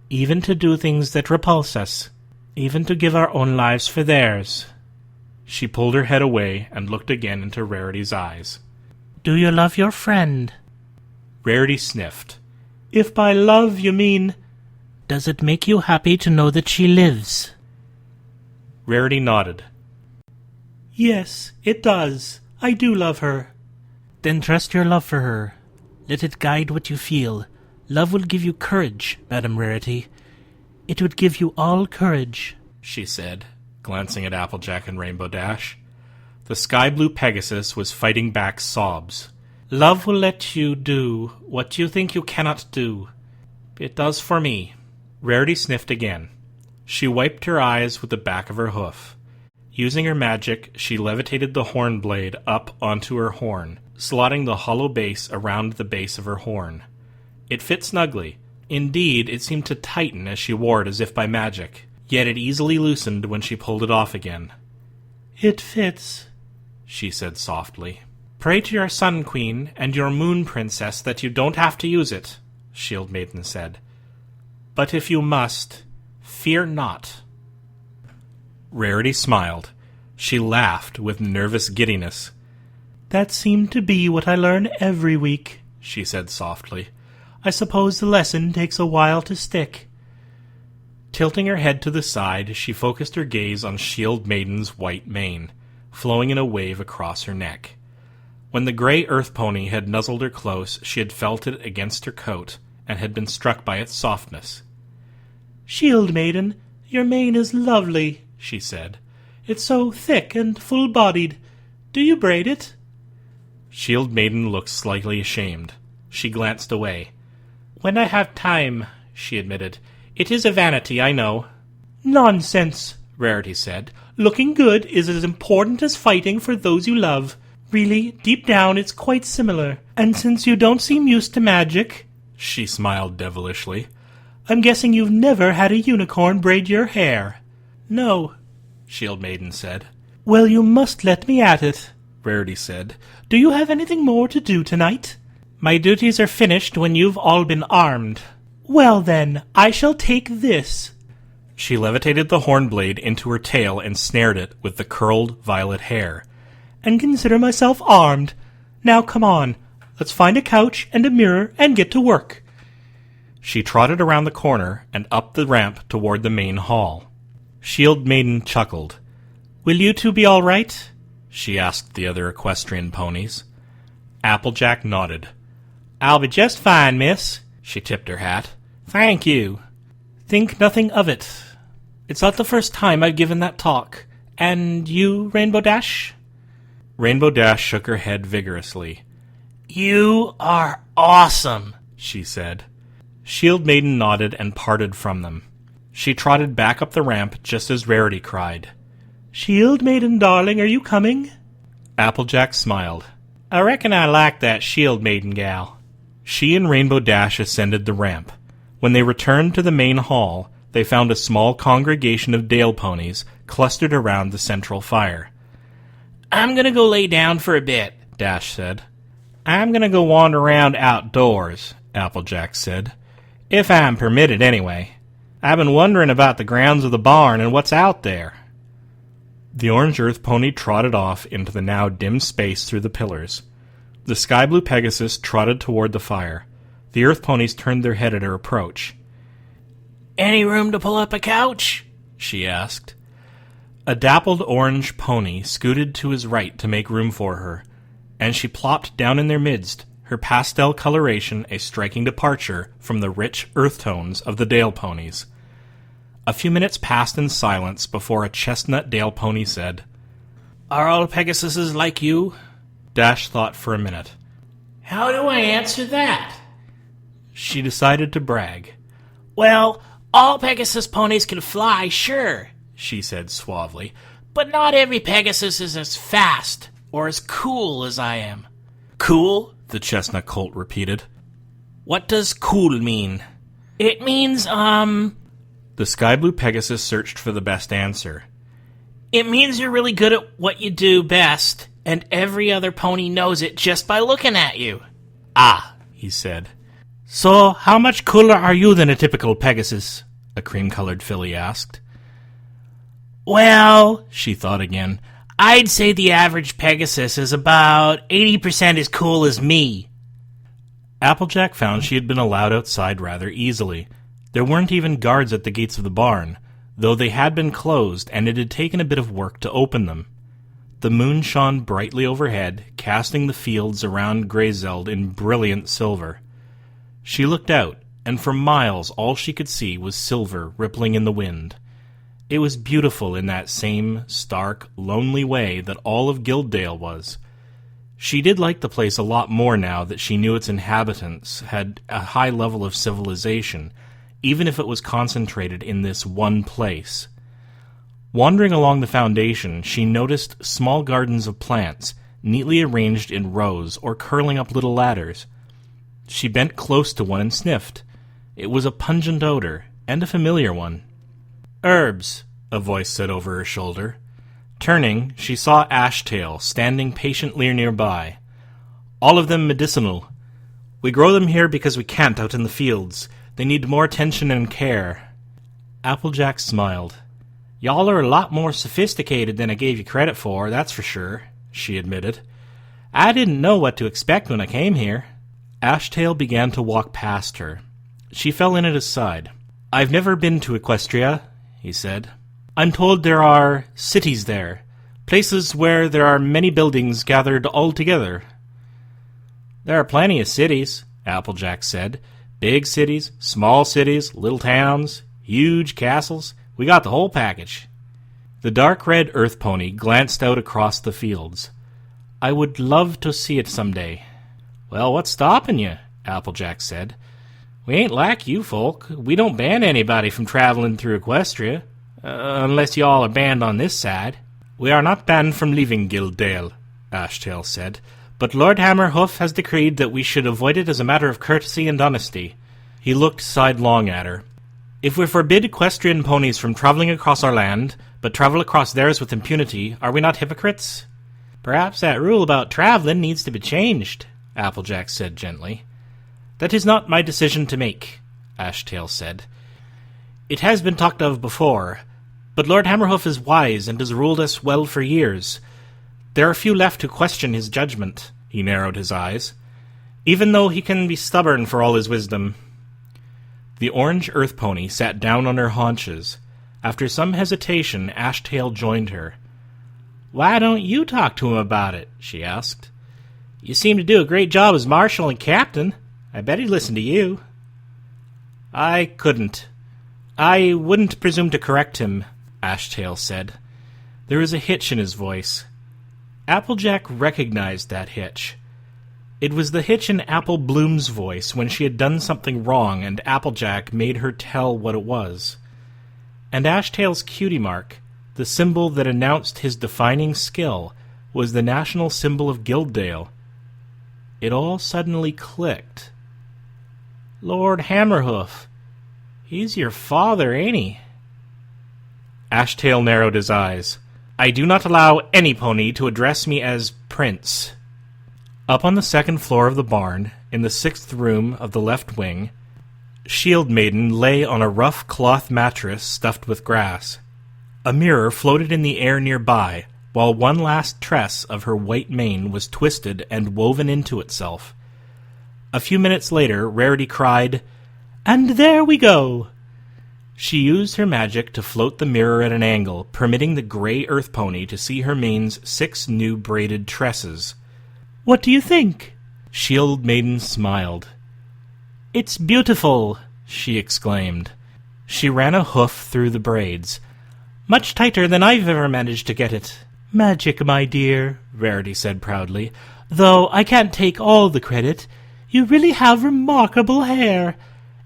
even to do things that repulse us, even to give our own lives for theirs." She pulled her head away and looked again into Rarity's eyes. "Do you love your friend?" Rarity sniffed. "If by love you mean—" "Does it make you happy to know that she lives?" Rarity nodded. "Yes, it does. I do love her." "Then trust your love for her. Let it guide what you feel. Love will give you courage, Madam Rarity. It would give you all courage," she said, glancing at Applejack and Rainbow Dash. The sky-blue Pegasus was fighting back sobs. "Love will let you do what you think you cannot do. It does for me. Rarity sniffed again. She wiped her eyes with the back of her hoof. Using her magic, she levitated the horn blade up onto her horn, slotting the hollow base around the base of her horn. It fit snugly. Indeed, it seemed to tighten as she wore it as if by magic, yet it easily loosened when she pulled it off again. "It fits," she said softly. Pray to your Sun Queen and your Moon Princess that you don't have to use it, Shield Maiden said. But if you must, fear not. Rarity smiled. She laughed with nervous giddiness. "That seemed to be what I learn every week," she said softly. "I suppose the lesson takes a while to stick." Tilting her head to the side, she focused her gaze on Shield Maiden's white mane, flowing in a wave across her neck. When the gray earth pony had nuzzled her close, she had felt it against her coat, and had been struck by its softness. "Shield Maiden, your mane is lovely," she said. "It's so thick and full-bodied. Do you braid it?" Shield Maiden looked slightly ashamed. She glanced away. "When I have time," she admitted. "It is a vanity, I know." "Nonsense," Rarity said. "Looking good is as important as fighting for those you love. Really, deep down it's quite similar. And since you don't seem used to magic," she smiled devilishly, "I'm guessing you've never had a unicorn braid your hair." "No," Shield Maiden said. "Well, you must let me at it," Rarity said. "Do you have anything more to do tonight?" "My duties are finished when you've all been armed." "Well then, I shall take this." She levitated the horn blade into her tail and snared it with the curled violet hair. "And consider myself armed. Now come on, let's find a couch and a mirror and get to work." She trotted around the corner and up the ramp toward the main hall. Shield Maiden chuckled. "Will you two be all right?" she asked the other equestrian ponies. Applejack nodded. "I'll be just fine, miss." She tipped her hat. "Thank you." "Think nothing of it. It's not the first time I've given that talk. And you, Rainbow Dash?" Rainbow Dash shook her head vigorously. "You are awesome," she said. Shield Maiden nodded and parted from them. She trotted back up the ramp just as Rarity cried, "Shield Maiden, darling, are you coming?" Applejack smiled. "I reckon I like that Shield Maiden gal." She and Rainbow Dash ascended the ramp. When they returned to the main hall, they found a small congregation of Dale ponies clustered around the central fire. "I'm gonna go lay down for a bit," Dash said. "I'm gonna go wander around outdoors," Applejack said. "If I'm permitted, anyway. I've been wondering about the grounds of the barn and what's out there." The orange earth pony trotted off into the now dim space through the pillars. The sky blue Pegasus trotted toward the fire. The earth ponies turned their head at her approach. "Any room to pull up a couch?" she asked. A dappled orange pony scooted to his right to make room for her, and she plopped down in their midst, her pastel coloration a striking departure from the rich earth tones of the Dale ponies. A few minutes passed in silence before a chestnut Dale pony said, "Are all Pegasuses like you?" Dash thought for a minute. "How do I answer that?" She decided to brag. "Well, all Pegasus ponies can fly, sure," she said suavely, "but not every Pegasus is as fast or as cool as I am." "Cool?" the chestnut colt repeated. "What does cool mean?" "It means, The sky blue Pegasus searched for the best answer. "It means you're really good at what you do best, and every other pony knows it just by looking at you." "Ah," he said. "So, how much cooler are you than a typical Pegasus?" a cream-colored filly asked. "Well," she thought again, "I'd say the average Pegasus is about 80% as cool as me." Applejack found she had been allowed outside rather easily. There weren't even guards at the gates of the barn, though they had been closed and it had taken a bit of work to open them. The moon shone brightly overhead, casting the fields around Greyzeld in brilliant silver. She looked out, and for miles all she could see was silver rippling in the wind. It was beautiful in that same stark, lonely way that all of Guilddale was. She did like the place a lot more now that she knew its inhabitants had a high level of civilization, even if it was concentrated in this one place. Wandering along the foundation, she noticed small gardens of plants, neatly arranged in rows or curling up little ladders. She bent close to one and sniffed. It was a pungent odor, and a familiar one. "Herbs," a voice said over her shoulder. Turning, she saw Ashtail standing patiently nearby. "All of them medicinal. We grow them here because we can't out in the fields. They need more attention and care." Applejack smiled. "Y'all are a lot more sophisticated than I gave you credit for, that's for sure," she admitted. "I didn't know what to expect when I came here." Ashtail began to walk past her. She fell in at his side. "I've never been to Equestria," he said. "I'm told there are cities there, places where there are many buildings gathered all together." "There are plenty of cities," Applejack said. "Big cities, small cities, little towns, huge castles. We got the whole package." The dark red earth pony glanced out across the fields. "I would love to see it someday." "Well, what's stopping you?" Applejack said. "We ain't like you folk. We don't ban anybody from traveling through Equestria. Unless y'all are banned on this side." "We are not banned from leaving Guilddale," Ashtail said, "but Lord Hammerhoof has decreed that we should avoid it as a matter of courtesy and honesty." He looked sidelong at her. "If we forbid equestrian ponies from traveling across our land, but travel across theirs with impunity, are we not hypocrites?" "Perhaps that rule about traveling needs to be changed," Applejack said gently. "That is not my decision to make," Ashtail said. "It has been talked of before, but Lord Hammerhoof is wise and has ruled us well for years. There are few left to question his judgment." He narrowed his eyes. "Even though he can be stubborn for all his wisdom." The orange earth pony sat down on her haunches. After some hesitation, Ashtail joined her. "Why don't you talk to him about it?" she asked. "You seem to do a great job as marshal and captain. I bet he'd listen to you." "I couldn't. I wouldn't presume to correct him," Ashtail said. There was a hitch in his voice. Applejack recognized that hitch. It was the hitch in Apple Bloom's voice when she had done something wrong and Applejack made her tell what it was. And Ashtail's cutie mark, the symbol that announced his defining skill, was the national symbol of Guilddale. It all suddenly clicked. "Lord Hammerhoof. He's your father, ain't he?" Ashtail narrowed his eyes. "I do not allow any pony to address me as Prince." Up on the second floor of the barn, in the 6th room of the left wing, Shield Maiden lay on a rough cloth mattress stuffed with grass. A mirror floated in the air nearby, while one last tress of her white mane was twisted and woven into itself. A few minutes later, Rarity cried, "And there we go!" She used her magic to float the mirror at an angle, permitting the gray earth pony to see her mane's 6 new braided tresses. "What do you think?" Shield Maiden smiled. "It's beautiful," she exclaimed. She ran a hoof through the braids. "Much tighter than I've ever managed to get it." "Magic, my dear," Rarity said proudly. "Though I can't take all the credit. You really have remarkable hair.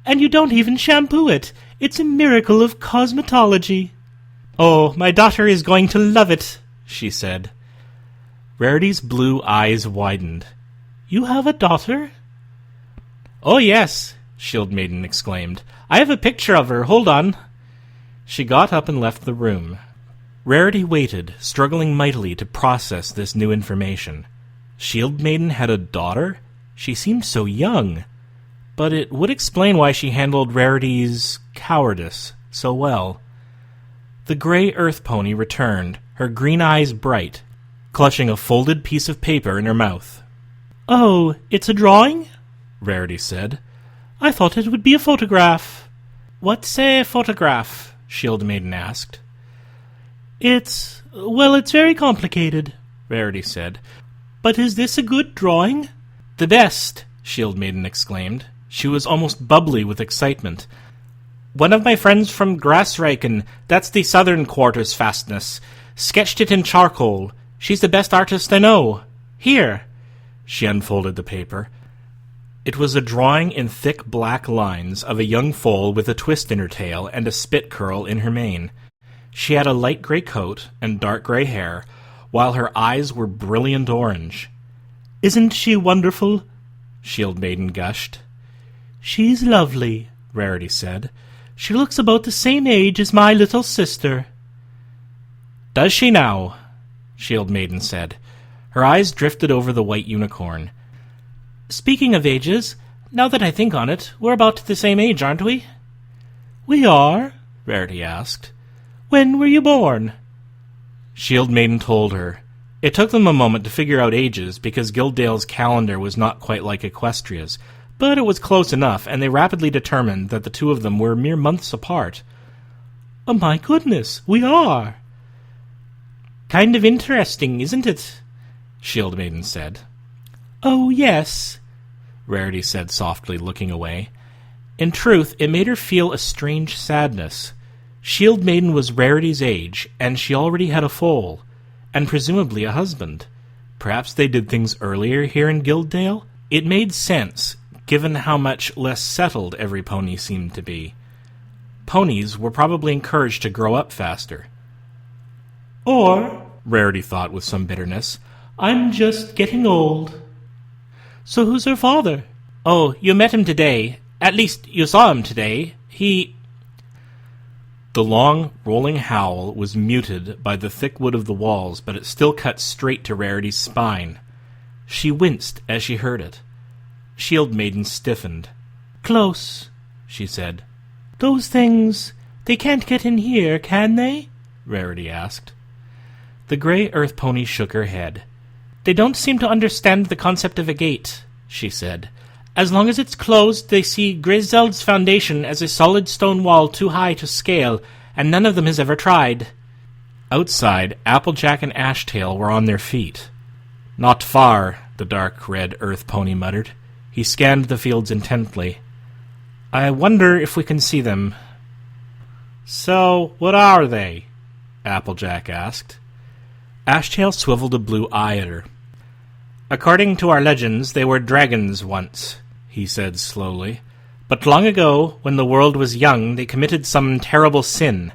And you don't even shampoo it. It's a miracle of cosmetology." "Oh, my daughter is going to love it," she said. Rarity's blue eyes widened. "You have a daughter?" "Oh, yes," Shield Maiden exclaimed. "I have a picture of her. Hold on." She got up and left the room. Rarity waited, struggling mightily to process this new information. Shield Maiden had a daughter? She seemed so young. But it would explain why she handled Rarity's cowardice so well. The gray earth pony returned, her green eyes bright, clutching a folded piece of paper in her mouth. "Oh, it's a drawing?" Rarity said. "I thought it would be a photograph." "What's a photograph?" Shield Maiden asked. It's very complicated," Rarity said. "But is this a good drawing?" "The best," Shield Maiden exclaimed. She was almost bubbly with excitement. "One of my friends from Grassreichen, that's the southern quarter's fastness, sketched it in charcoal. She's the best artist I know. Here." She unfolded the paper. It was a drawing in thick black lines of a young foal with a twist in her tail and a spit curl in her mane. She had a light gray coat and dark gray hair, while her eyes were brilliant orange. "Isn't she wonderful?" Shield Maiden gushed. "She's lovely," Rarity said. "She looks about the same age as my little sister." "Does she now?" Shield Maiden said. Her eyes drifted over the white unicorn. "Speaking of ages, now that I think on it, we're about the same age, aren't we?" "We are?" Rarity asked. "When were you born?" Shield Maiden told her. It took them a moment to figure out ages, because Guilddale's calendar was not quite like Equestria's, but it was close enough, and they rapidly determined that the two of them were mere months apart. "Oh my goodness, we are!" "Kind of interesting, isn't it?" Shield Maiden said. "Oh, yes," Rarity said softly, looking away. In truth, it made her feel a strange sadness. Shield Maiden was Rarity's age, and she already had a foal, and presumably a husband. Perhaps they did things earlier here in Guilddale? It made sense, given how much less settled every pony seemed to be. Ponies were probably encouraged to grow up faster. "Or," Rarity thought with some bitterness, "I'm just getting old." "So who's her father?" "Oh, you met him today. At least, you saw him today. He—" The long, rolling howl was muted by the thick wood of the walls, but it still cut straight to Rarity's spine. She winced as she heard it. Shield Maiden stiffened. "Close," she said. "Those things, they can't get in here, can they?" Rarity asked. The gray earth pony shook her head. "They don't seem to understand the concept of a gate," she said. "As long as it's closed, they see Griseld's foundation as a solid stone wall too high to scale, and none of them has ever tried." Outside, Applejack and Ashtail were on their feet. "Not far," the dark red earth pony muttered. He scanned the fields intently. "I wonder if we can see them." "So, what are they?" Applejack asked. Ashtail swiveled a blue eye at her. "According to our legends, they were dragons once," he said slowly. "But long ago, when the world was young, they committed some terrible sin.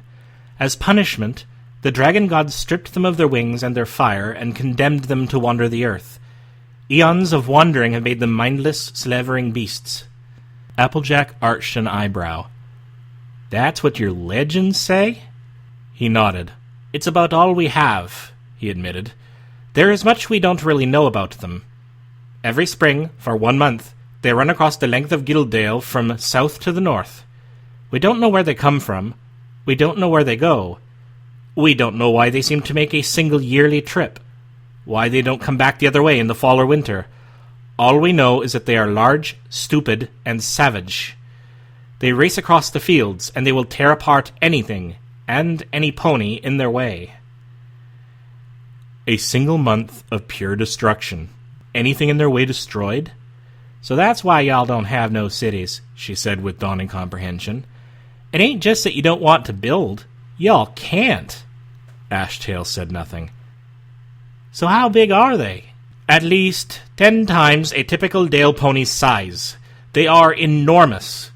As punishment, the dragon gods stripped them of their wings and their fire and condemned them to wander the earth. Eons of wandering have made them mindless, slavering beasts." Applejack arched an eyebrow. "That's what your legends say?" He nodded. "It's about all we have," he admitted. "There is much we don't really know about them. Every spring, for 1 month, they run across the length of Guilddale from south to the north. We don't know where they come from. We don't know where they go. We don't know why they seem to make a single yearly trip. Why they don't come back the other way in the fall or winter. All we know is that they are large, stupid, and savage. They race across the fields, and they will tear apart anything, and any pony, in their way." A single month of pure destruction. Anything in their way destroyed? "So that's why y'all don't have no cities," she said with dawning comprehension. "It ain't just that you don't want to build. Y'all can't." Ashtail said nothing. "So how big are they?" "At least 10 times a typical Dale pony's size. They are enormous.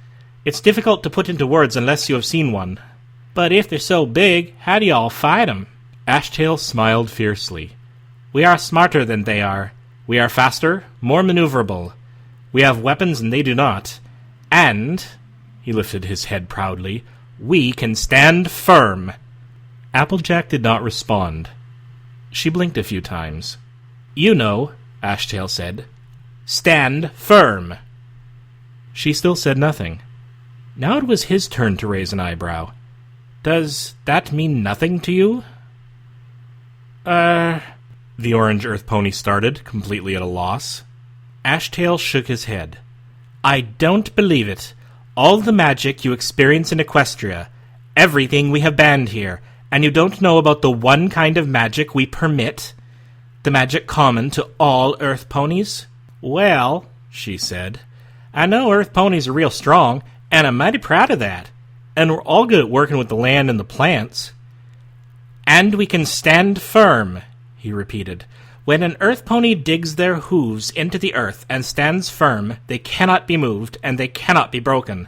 It's difficult to put into words unless you have seen one." "But if they're so big, how do y'all fight 'em?" Ashtail smiled fiercely. "We are smarter than they are. We are faster, more maneuverable. We have weapons and they do not. And," he lifted his head proudly, "we can stand firm." Applejack did not respond. She blinked a few times. "You know," Ashtail said. "Stand firm." She still said nothing. Now it was his turn to raise an eyebrow. "Does that mean nothing to you?" The orange earth pony started, completely at a loss. Ashtail shook his head. "I don't believe it. All the magic you experience in Equestria, everything we have banned here, and you don't know about the one kind of magic we permit? The magic common to all earth ponies?" "Well," she said, "I know earth ponies are real strong, and I'm mighty proud of that. And we're all good at working with the land and the plants." "And we can stand firm," he repeated. When an earth pony digs their hooves into the earth and stands firm, they cannot be moved, and they cannot be broken.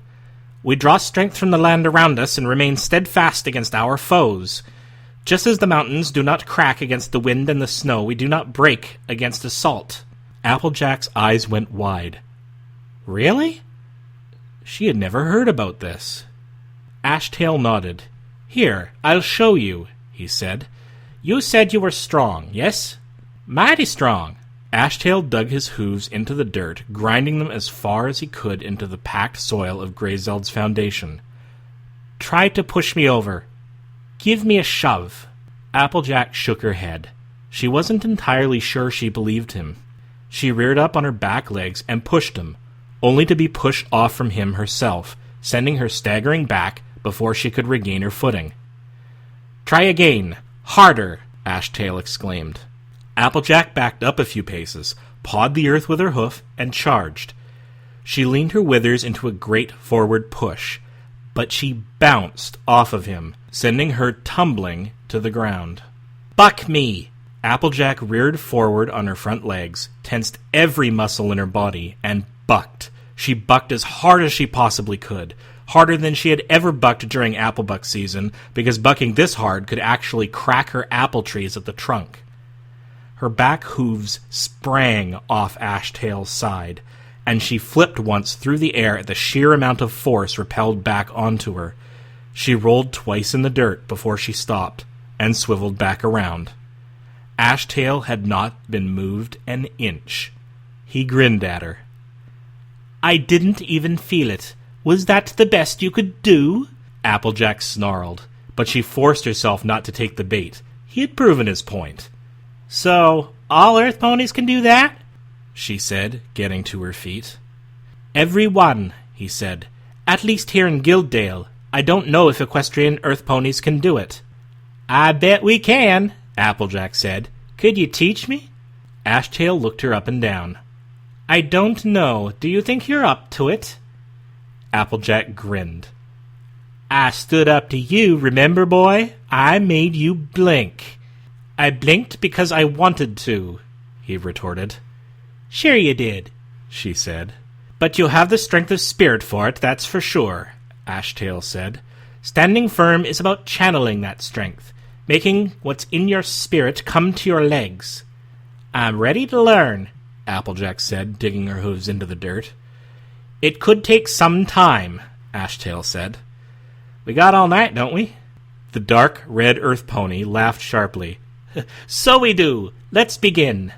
We draw strength from the land around us and remain steadfast against our foes. Just as the mountains do not crack against the wind and the snow, we do not break against assault." Applejack's eyes went wide. Really? She had never heard about this. Ashtail nodded. "Here, I'll show you," he said. "You said you were strong, yes?" "Mighty strong." Ashtail dug his hooves into the dirt, grinding them as far as he could into the packed soil of Greyzeld's foundation. "Try to push me over. Give me a shove." Applejack shook her head. She wasn't entirely sure she believed him. She reared up on her back legs and pushed him, only to be pushed off from him herself, sending her staggering back before she could regain her footing. "Try again. Harder!" Ashtail exclaimed. Applejack backed up a few paces, pawed the earth with her hoof, and charged. She leaned her withers into a great forward push, but she bounced off of him, sending her tumbling to the ground. "Buck me!" Applejack reared forward on her front legs, tensed every muscle in her body, and bucked. She bucked as hard as she possibly could, harder than she had ever bucked during applebuck season, because bucking this hard could actually crack her apple trees at the trunk. Her back hooves sprang off Ashtail's side, and she flipped once through the air at the sheer amount of force repelled back onto her. She rolled twice in the dirt before she stopped, and swiveled back around. Ashtail had not been moved an inch. He grinned at her. "I didn't even feel it. Was that the best you could do?" Applejack snarled, but she forced herself not to take the bait. He had proven his point. "So, all earth ponies can do that?" she said, getting to her feet. "Every one," he said. "At least here in Guilddale. I don't know if equestrian earth ponies can do it." "I bet we can," Applejack said. "Could you teach me?" Ashtail looked her up and down. "I don't know. Do you think you're up to it?" Applejack grinned. "I stood up to you, remember, boy? I made you blink." "I blinked because I wanted to," he retorted. "Sure you did," she said. "But you'll have the strength of spirit for it, that's for sure," Ashtail said. "Standing firm is about channeling that strength, making what's in your spirit come to your legs." "I'm ready to learn," Applejack said, digging her hooves into the dirt. "It could take some time," Ashtail said. "We got all night, don't we?" The dark red earth pony laughed sharply. "So we do. Let's begin."